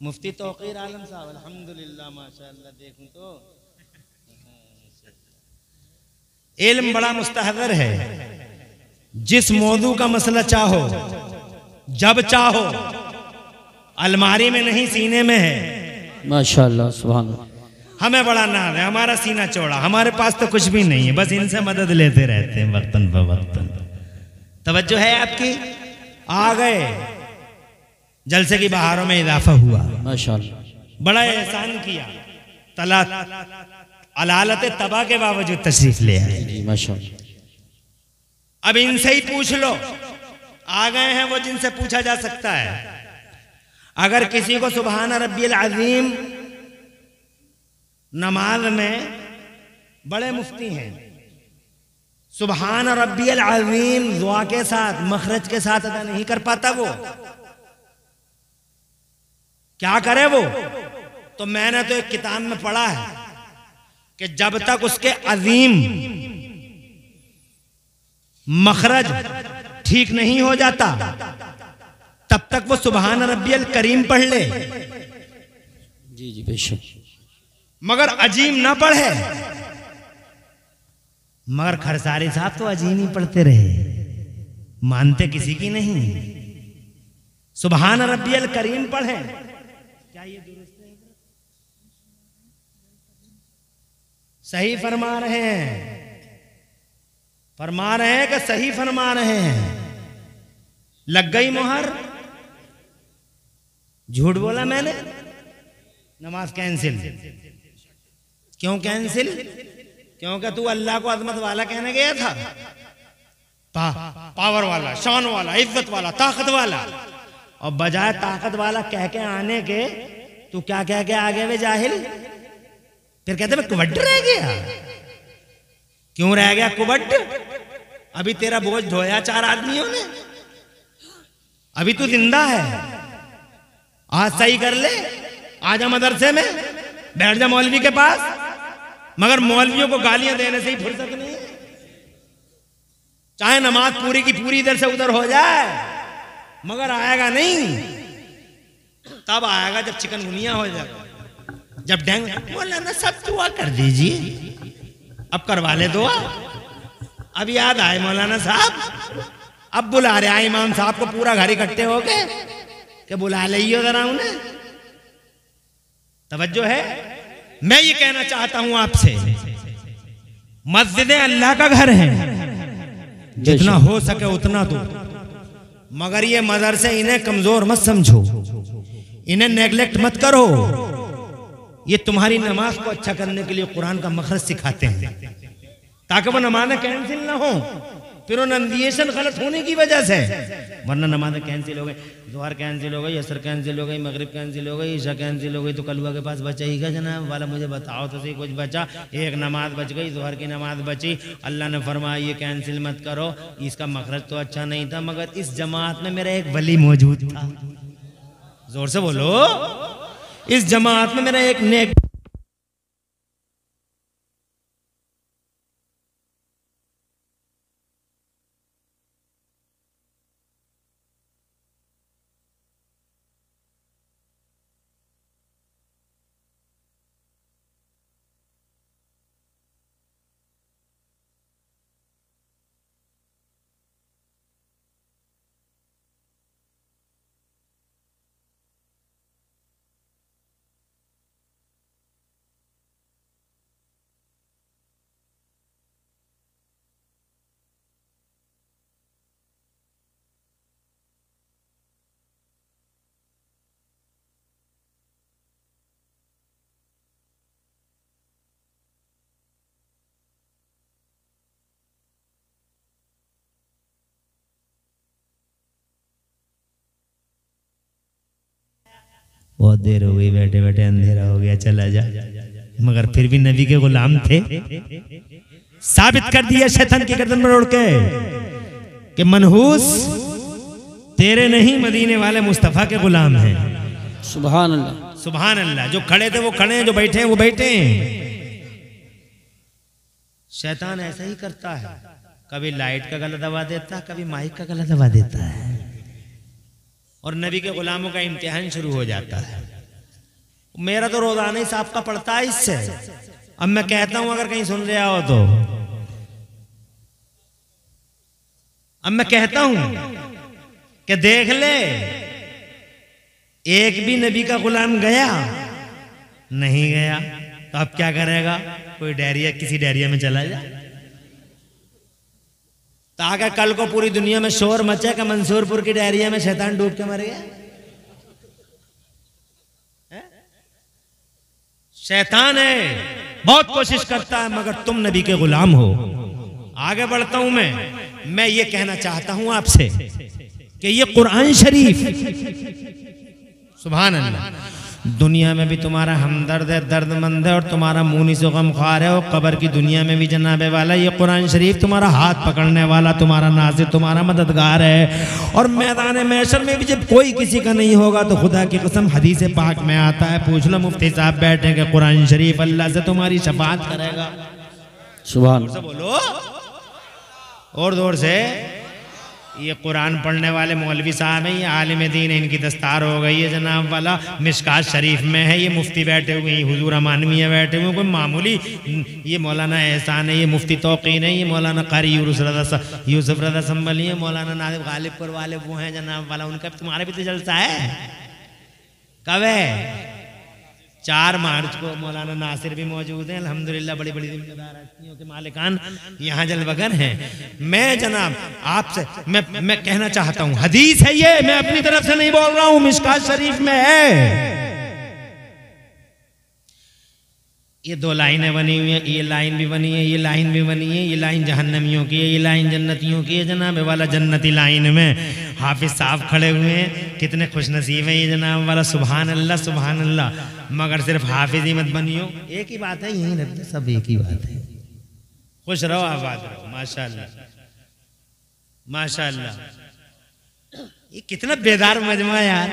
मुफ्ती तौक़ीर आलम साहब, अल्हम्दुलिल्लाह, माशाअल्लाह, देखूं तो इल्म बड़ा मुस्तहज़र है। जिस मौजू का मसला चाहो, जब चाहो, अलमारी में नहीं सीने में है। माशाअल्लाह, सुभान अल्लाह। हमें बड़ा नाज है, हमारा सीना चौड़ा, हमारे पास तो कुछ भी नहीं है, बस इनसे मदद लेते रहते हैं वक्तन फवक्तन। तवज्जो है आपकी? आ गए, जलसे की बहारों में इजाफा हुआ, माशाअल्लाह, बड़ा एहसान किया। तला अलालत तबा के बावजूद तशरीफ ले आए, माशाअल्लाह। अब इनसे ही पूछ लो, आ गए हैं वो जिनसे पूछा जा सकता है। अगर किसी को सुभान रब्बियल अज़ीम नमाज में, बड़े मुफ्ती हैं, सुभान रब्बियल अज़ीम दुआ के साथ, मखरज के साथ अदा नहीं कर पाता, वो क्या करे वो? तो मैंने तो एक किताब में पढ़ा है कि जब तक उसके अजीम मखरज ठीक नहीं हो जाता, तब तक वो सुभान रब्बियल करीम पढ़ ले। जी जी बेशक। मगर अजीम ना पढ़े। मगर खरसारी साहब तो अजीम ही पढ़ते रहे, मानते किसी की नहीं। सुभान रब्बियल करीम पढ़े। क्या ये दुरुस्त है? सही फरमा रहे हैं, फरमा रहे हैं कि सही फरमा रहे हैं। लग गई मोहर? झूठ बोला मैंने? नमाज कैंसिल। क्यों कैंसिल? क्योंकि तू अल्लाह को अजमत वाला कहने गया था, पावर वाला, शान वाला, इज्जत वाला, ताकत वाला, और बजाय ताकत वाला कह के आने के तू क्या कह के आगे वे जाहिल? फिर कहते मैं कुबड्ड रह गया। क्यों रह गया कुबड्ड? अभी तेरा बोझ ढोया 4 आदमियों ने, अभी तू जिंदा है, आज सही कर ले, आजा मदरसे में, बैठ जा मौलवी के पास। मगर मौलवियों को गालियां देने से ही फुर्सत नहीं है। चाहे नमाज पूरी की पूरी इधर से उधर हो जाए, मगर आएगा नहीं। तब आएगा जब चिकनगुनिया हो जाएगा, जब डेंग। मौलाना सब दुआ कर दीजिए, अब करवा ले दुआ। अब याद आए मौलाना साहब, अब बुला रहे हैं इमाम साहब को, पूरा घर इकट्ठे हो गए कि बुला लियो जरा उन्हें। तवज्जो है। मैं ये कहना चाहता हूं आपसे, मस्जिदें अल्लाह का घर है, जितना हो सके उतना दो। मगर ये मदरसे, इन्हें कमजोर मत समझो, इन्हें नेग्लेक्ट मत करो। ये तुम्हारी नमाज को अच्छा करने के लिए कुरान का मखरज सिखाते हैं, ताकि वो नमाज़ें कैंसिल ना हो, प्रोनाउंसिएशन गलत होने की वजह से। वरना नमाज़ें कैंसिल हो गई, ज़ोहर कैंसिल हो गई, असर कैंसिल हो गई, मगरिब कैंसिल हो गई, ईशा कैंसिल हो गई, तो कलवा के पास बचा ही क्या जनाब वाला? मुझे बताओ तो सही, कुछ बचा? एक नमाज बच गई, ज़ोहर की नमाज बची। अल्लाह ने फरमाया ये कैंसिल मत करो, इसका मखरज तो अच्छा नहीं था, मगर इस जमात में मेरा एक वली मौजूद था। जोर से बोलो, इस जमात में मेरा एक नेक। बहुत देर हो गई, बैठे बैठे अंधेरा हो गया, चला जा। मगर फिर भी नबी के गुलाम थे। साबित कर दिया शैतान की गर्दन पर उड़ के कि मनहूस तेरे नहीं, मदीने वाले मुस्तफा के गुलाम हैं। सुभान अल्लाह, सुभान अल्लाह। जो खड़े थे वो खड़े हैं, जो बैठे हैं वो बैठे हैं। शैतान ऐसा ही करता है, कभी लाइट का गला दबा देता है, कभी माइक का गला दबा देता है, और नबी के गुलामों का इम्तिहान शुरू हो जाता है। मेरा तो रोजाना ही साफ का पड़ता है इससे। अब मैं कहता हूं, अगर कहीं सुन रहा हो तो, अब मैं कहता हूं कि देख ले, एक भी नबी का गुलाम गया नहीं गया, तो अब क्या करेगा? कोई डायरिया, किसी डायरिया में चला जा, ताकि कल को पूरी दुनिया में शोर मचे कि मंसूरपुर की डायरिया में शैतान डूब के मर गया। शैतान है, बहुत कोशिश करता है, मगर तुम नबी के गुलाम हो। आगे बढ़ता हूं मैं ये कहना चाहता हूं आपसे कि ये कुरान शरीफ, सुभान अल्लाह, दुनिया में भी तुम्हारा हमदर्द है, दर्दमंद है, और तुम्हारा मुनीस गमख्वार है, और कब्र की दुनिया में भी जनाबे वाला ये कुरान शरीफ तुम्हारा हाथ पकड़ने वाला, तुम्हारा नाज़िर, तुम्हारा मददगार है। और मैदान महशर में भी जब कोई किसी का नहीं होगा, तो खुदा की कसम हदीस पाक में आता है, पूछ लो मुफ्ती साहब बैठेंगे, कुरान शरीफ अल्लाह से तुम्हारी शफाअत करेगा। सुभान अल्लाह। बोलो और जोर से। ये कुरान पढ़ने वाले मौलवी साहब हैं, ये आलिम दीन है, इनकी दस्तार हो गई है जनाब वाला, मिशकात शरीफ में है। ये मुफ्ती बैठे हुए हैं, हुजूर अमानविया बैठे हुए, कोई मामूली, ये मौलाना एहसान है, ये मुफ्ती तौकीन है, ये मौलाना कारी यूसुफ रज़ा संभली है, मौलाना नादिब गालिबपुर वाले वो हैं जनाब वाला, उनका तुम्हारे भी तो जलसा है। कब है? 4 मार्च को मौलाना नासिर भी मौजूद हैं, अल्हम्दुलिल्लाह। बड़ी बड़ी जिम्मेदार हस्तियों के मालिकान यहाँ जलवगर हैं। मैं जनाब आपसे मैं कहना चाहता हूँ, हदीस है ये, मैं अपनी तरफ से नहीं बोल रहा हूँ, मिशकात शरीफ में है। ये 2 लाइनें बनी हुई हैं, ये लाइन भी बनी है, ये लाइन भी बनी है, ये लाइन जहन्नमियों की है, ये लाइन जन्नतियों की है जनाब वाला। जन्नती लाइन में हाफिज साहब खड़े हुए हैं, कितने खुश नसीब हैं ये जनाब वाला। सुभान अल्लाह, सुभान अल्लाह। मगर सिर्फ हाफिज ही मत बनियो, एक ही बात है, यही रहते सब एक ही बात है। खुश रहो, आबाद रहो, माशाअल्लाह, माशाअल्लाह। ये कितना बेदार मजमा यार।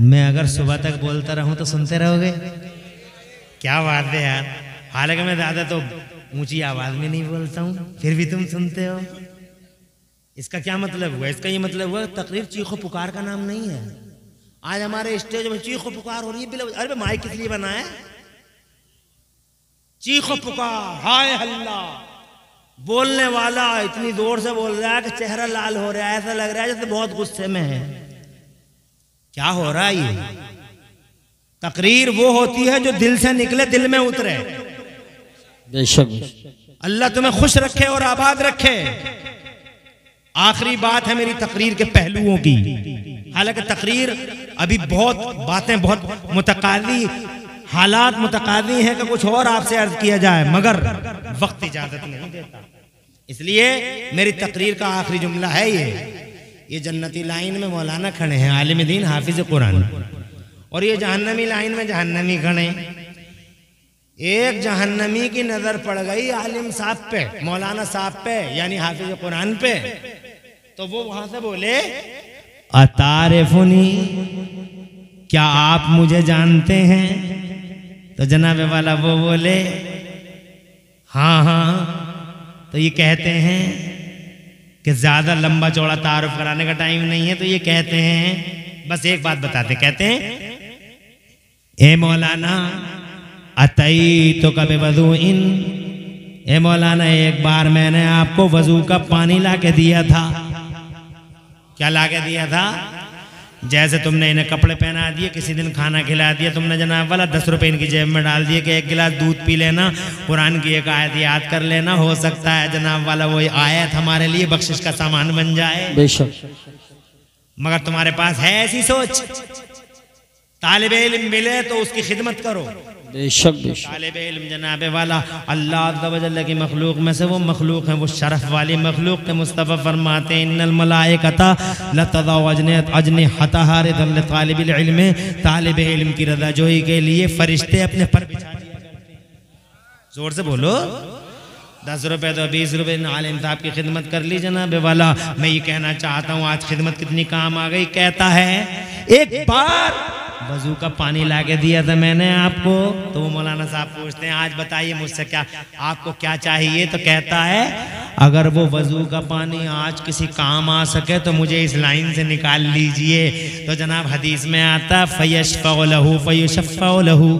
मैं अगर सुबह तक बोलता रहूं तो सुनते रहोगे? क्या बात है यार। हालांकि मैं ज्यादा तो ऊंची आवाज में नहीं बोलता हूं, फिर भी तुम सुनते हो। इसका क्या मतलब हुआ? इसका ये मतलब हुआ तकरीर चीखो पुकार का नाम नहीं है। आज हमारे स्टेज में चीखो पुकार हो रही है। अरे माइक किस लिए बना है? चीखो पुकार, हाय हल्ला। बोलने वाला इतनी जोर से बोल रहा है कि चेहरा लाल हो रहा है, ऐसा लग रहा है जैसे बहुत गुस्से में है। क्या हो रहा है ये? तकरीर वो होती है जो दिल से निकले, दिल में उतरे। बेशक अल्लाह तुम्हें खुश रखे और आबाद रखे। आखिरी बात है मेरी तकरीर के पहलुओं की। हालांकि तकरीर अभी बातें बहुत मुतकादी, हालात मुतकादी हैं कि कुछ और आपसे अर्ज किया जाए, मगर वक्त इजाजत नहीं देता। इसलिए मेरी तकरीर का आखिरी जुमला है ये जन्नती लाइन में मौलाना खड़े हैं, आलिम दीन हाफिज कुरान, और ये जहन्नमी लाइन में जहन्नमी खड़े। एक जहन्नमी की नजर पड़ गई आलिम साहब पे, मौलाना साहब पे, यानी हाफिज कुरान पे, तो वो वहां से बोले, अतारिफुनी, क्या आप मुझे जानते हैं? तो जनाब वाला वो बोले, हाँ हाँ। तो ये कहते हैं कि ज्यादा लंबा चौड़ा तारुफ कराने का टाइम नहीं है, तो ये कहते हैं, बस एक बात बताते, कहते हैं, ए मौलाना अतई तो कभी वजू इन, ए मौलाना एक बार मैंने आपको वजू का पानी ला के दिया था। क्या ला के दिया था? जैसे तुमने इन्हें कपड़े पहना दिए, किसी दिन खाना खिला दिया तुमने जनाब वाला, 10 रुपए इनकी जेब में डाल दिए कि एक गिलास दूध पी लेना, कुरान की एक आयत याद कर लेना, हो सकता है जनाब वाला वही आयत हमारे लिए बख्शिश का सामान बन जाए। बेशक। मगर तुम्हारे पास है ऐसी सोच? तालिब इल्म मिले तो उसकी खिदमत करो। बेशक बेशक। तालिब इल्म जनाबे वाला अल्लाह अज़्ज़ा व जल्ल की मखलूक में से वो मखलूक है, वो शरफ वाली मखलूक के मुस्तफ़ा फरमाते हैं, इन्नल मलाइकता लतज़उ अजनिहतहा रिदल तालिबिल इल्म, तालिब इल्म की रज़ाजोई के लिए फरिश्ते अपने पर बिछा दिया करते हैं। जोर से बोलो। 10 रुपए तो 20 रुपए आलिम साहब की खिदमत कर ली जनाबे वाला। मैं ये कहना चाहता हूँ आज खिदमत कितनी काम आ गई। कहता है एक बार वजू का पानी लाके दिया था मैंने आपको, तो वो मौलाना साहब पूछते हैं आज बताइए मुझसे क्या आपको क्या चाहिए? तो कहता है अगर वो वजू का पानी आज किसी काम आ सके तो मुझे इस लाइन से निकाल लीजिए। तो जनाब हदीस में आता फयशफ़अ लहू फयुशफ़अ लहू।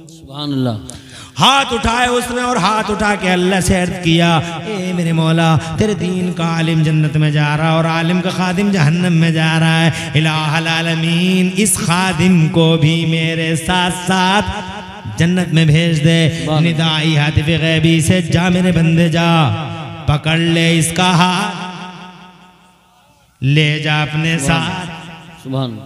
सुभान अल्लाह। हाथ उठाए उसने और हाथ उठा के अल्लाह से अर्ज किया, ए मेरे मौला तेरे दीन का आलिम जन्नत में जा रहा है और आलिम का खादिम जहन्नम में जा रहा है, इलाहल आलमीन इस खादिम को भी मेरे साथ साथ जन्नत में भेज दे। निदाई हातिफ गैबी से, जा मेरे बंदे जा, पकड़ ले इसका हाथ, ले जा अपने साथ।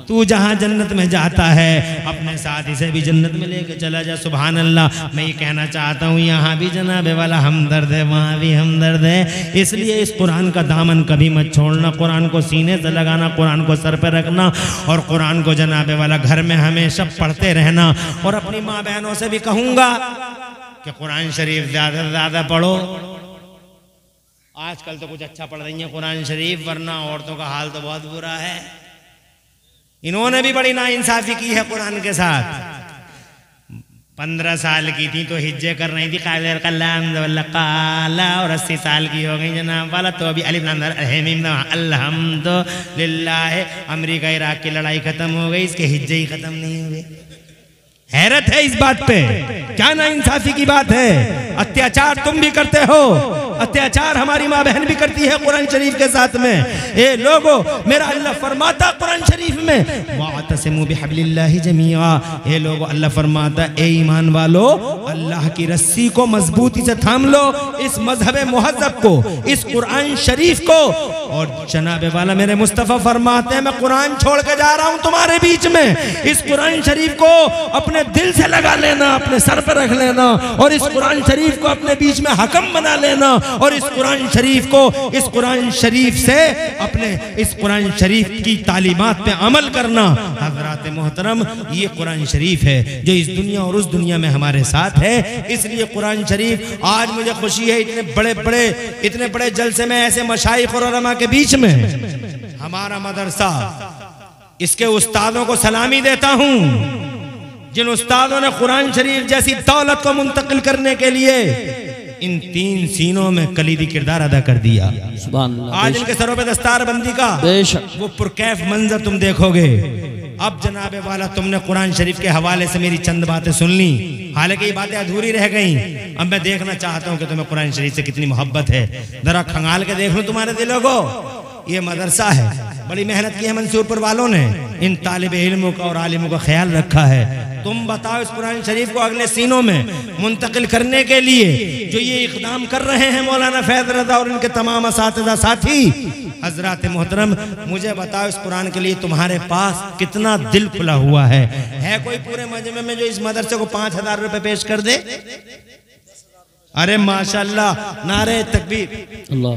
तू जहाँ जन्नत में जाता है अपने साथ इसे भी जन्नत में लेके चला जा। सुभान अल्लाह। मैं ये कहना चाहता हूँ यहाँ भी जनाबे वाला हमदर्द है, वहाँ भी हमदर्द है। इसलिए इस कुरान का दामन कभी मत छोड़ना, कुरान को सीने से लगाना, कुरान को सर पे रखना और कुरान को जनाबे वाला घर में हमेशा पढ़ते रहना। और अपनी माँ बहनों से भी कहूँगा कि कुरान शरीफ ज़्यादा से ज़्यादा पढ़ो। आजकल तो कुछ अच्छा पढ़ रही है कुरान शरीफ, वरना औरतों का हाल तो बहुत बुरा है। इन्होंने भी बड़ी नाइंसाफी की है कुरान के साथ। 15 साल की थी तो हिज्जे कर रही थी काला, और 80 साल की हो गई जनाब वाला तो अभी अलिफ लाम अल्हम्दुलिल्लाह। अमेरिका इराक की लड़ाई खत्म हो गई, इसके हिज्जे ही खत्म नहीं हुए। हैरत है इस बात पे, क्या नाइंसाफी की बात है। अत्याचार तुम भी करते हो, अत्याचार हमारी माँ बहन भी करती है कुरान शरीफ के साथ में। ए लोगो, मेरा अल्लाह फरमाता कुरान शरीफ में वातसिमू बिहब्लिल्लाहि जमीआ, ए लोगो अल्लाह फरमाता ए ईमान वालो अल्लाह की रस्सी को मजबूती से थाम लो, इस मजहब मुहज्जब को, इस कुरान शरीफ को। और जनाबे वाला मेरे मुस्तफ़ा फरमाते हैं मैं कुरान छोड़ के जा रहा हूँ तुम्हारे बीच में। इस कुरान शरीफ को अपने दिल से लगा लेना, अपने सर पर रख लेना और इस कुरान शरीफ को अपने बीच में हकम बना लेना और इस कुरान शरीफ को, इस कुरान शरीफ से अपने इस कुरान शरीफ की तालीमात पे अमल करना। हज़रात मोहतरम, ये कुरान शरीफ है जो इस दुनिया और उस दुनिया में हमारे साथ है। इसलिए कुरान शरीफ, आज मुझे खुशी है इतने बड़े जलसे में ऐसे मशाइख और उलमा के बीच में हमारा मदरसा, इसके उस्तादों को सलामी देता हूं, जिन उस्तादों ने कुरान शरीफ जैसी दौलत को मुंतकिल करने के लिए इन 3 सीनों में कलीदी किरदार अदा कर दिया। आज इनके सरों पे दस्तार बंदी का वो पुरकैफ मंजर तुम देखोगे। अब जनाबे वाला तुमने कुरान शरीफ के हवाले से मेरी चंद बातें सुन ली, हालांकि ये बातें अधूरी रह गई। अब मैं देखना चाहता हूं कि तुम्हें कुरान शरीफ से कितनी मोहब्बत है। जरा खंगाल के देख लो तुम्हारे दिलों को। ये मदरसा है, बड़ी मेहनत की है मंसूरपुर वालों ने, इन तालिबे इल्मों का और आलिमों का ख्याल रखा है। तुम बताओ इस कुरान शरीफ को अगले सीनों में मुंतकिल करने के लिए जो ये इक़दाम कर रहे हैं मौलाना फैज़ रज़ा और इनके तमाम असातिज़ा साथी हजरात मोहतरम, मुझे बताओ इस कुरान के लिए तुम्हारे पास कितना दिल खुला हुआ है कोई पूरे मजमे में जो इस मदरसे को 5000 रुपए पेश कर दे? अरे माशाल्लाह, नारे तकबीर। अल्लाह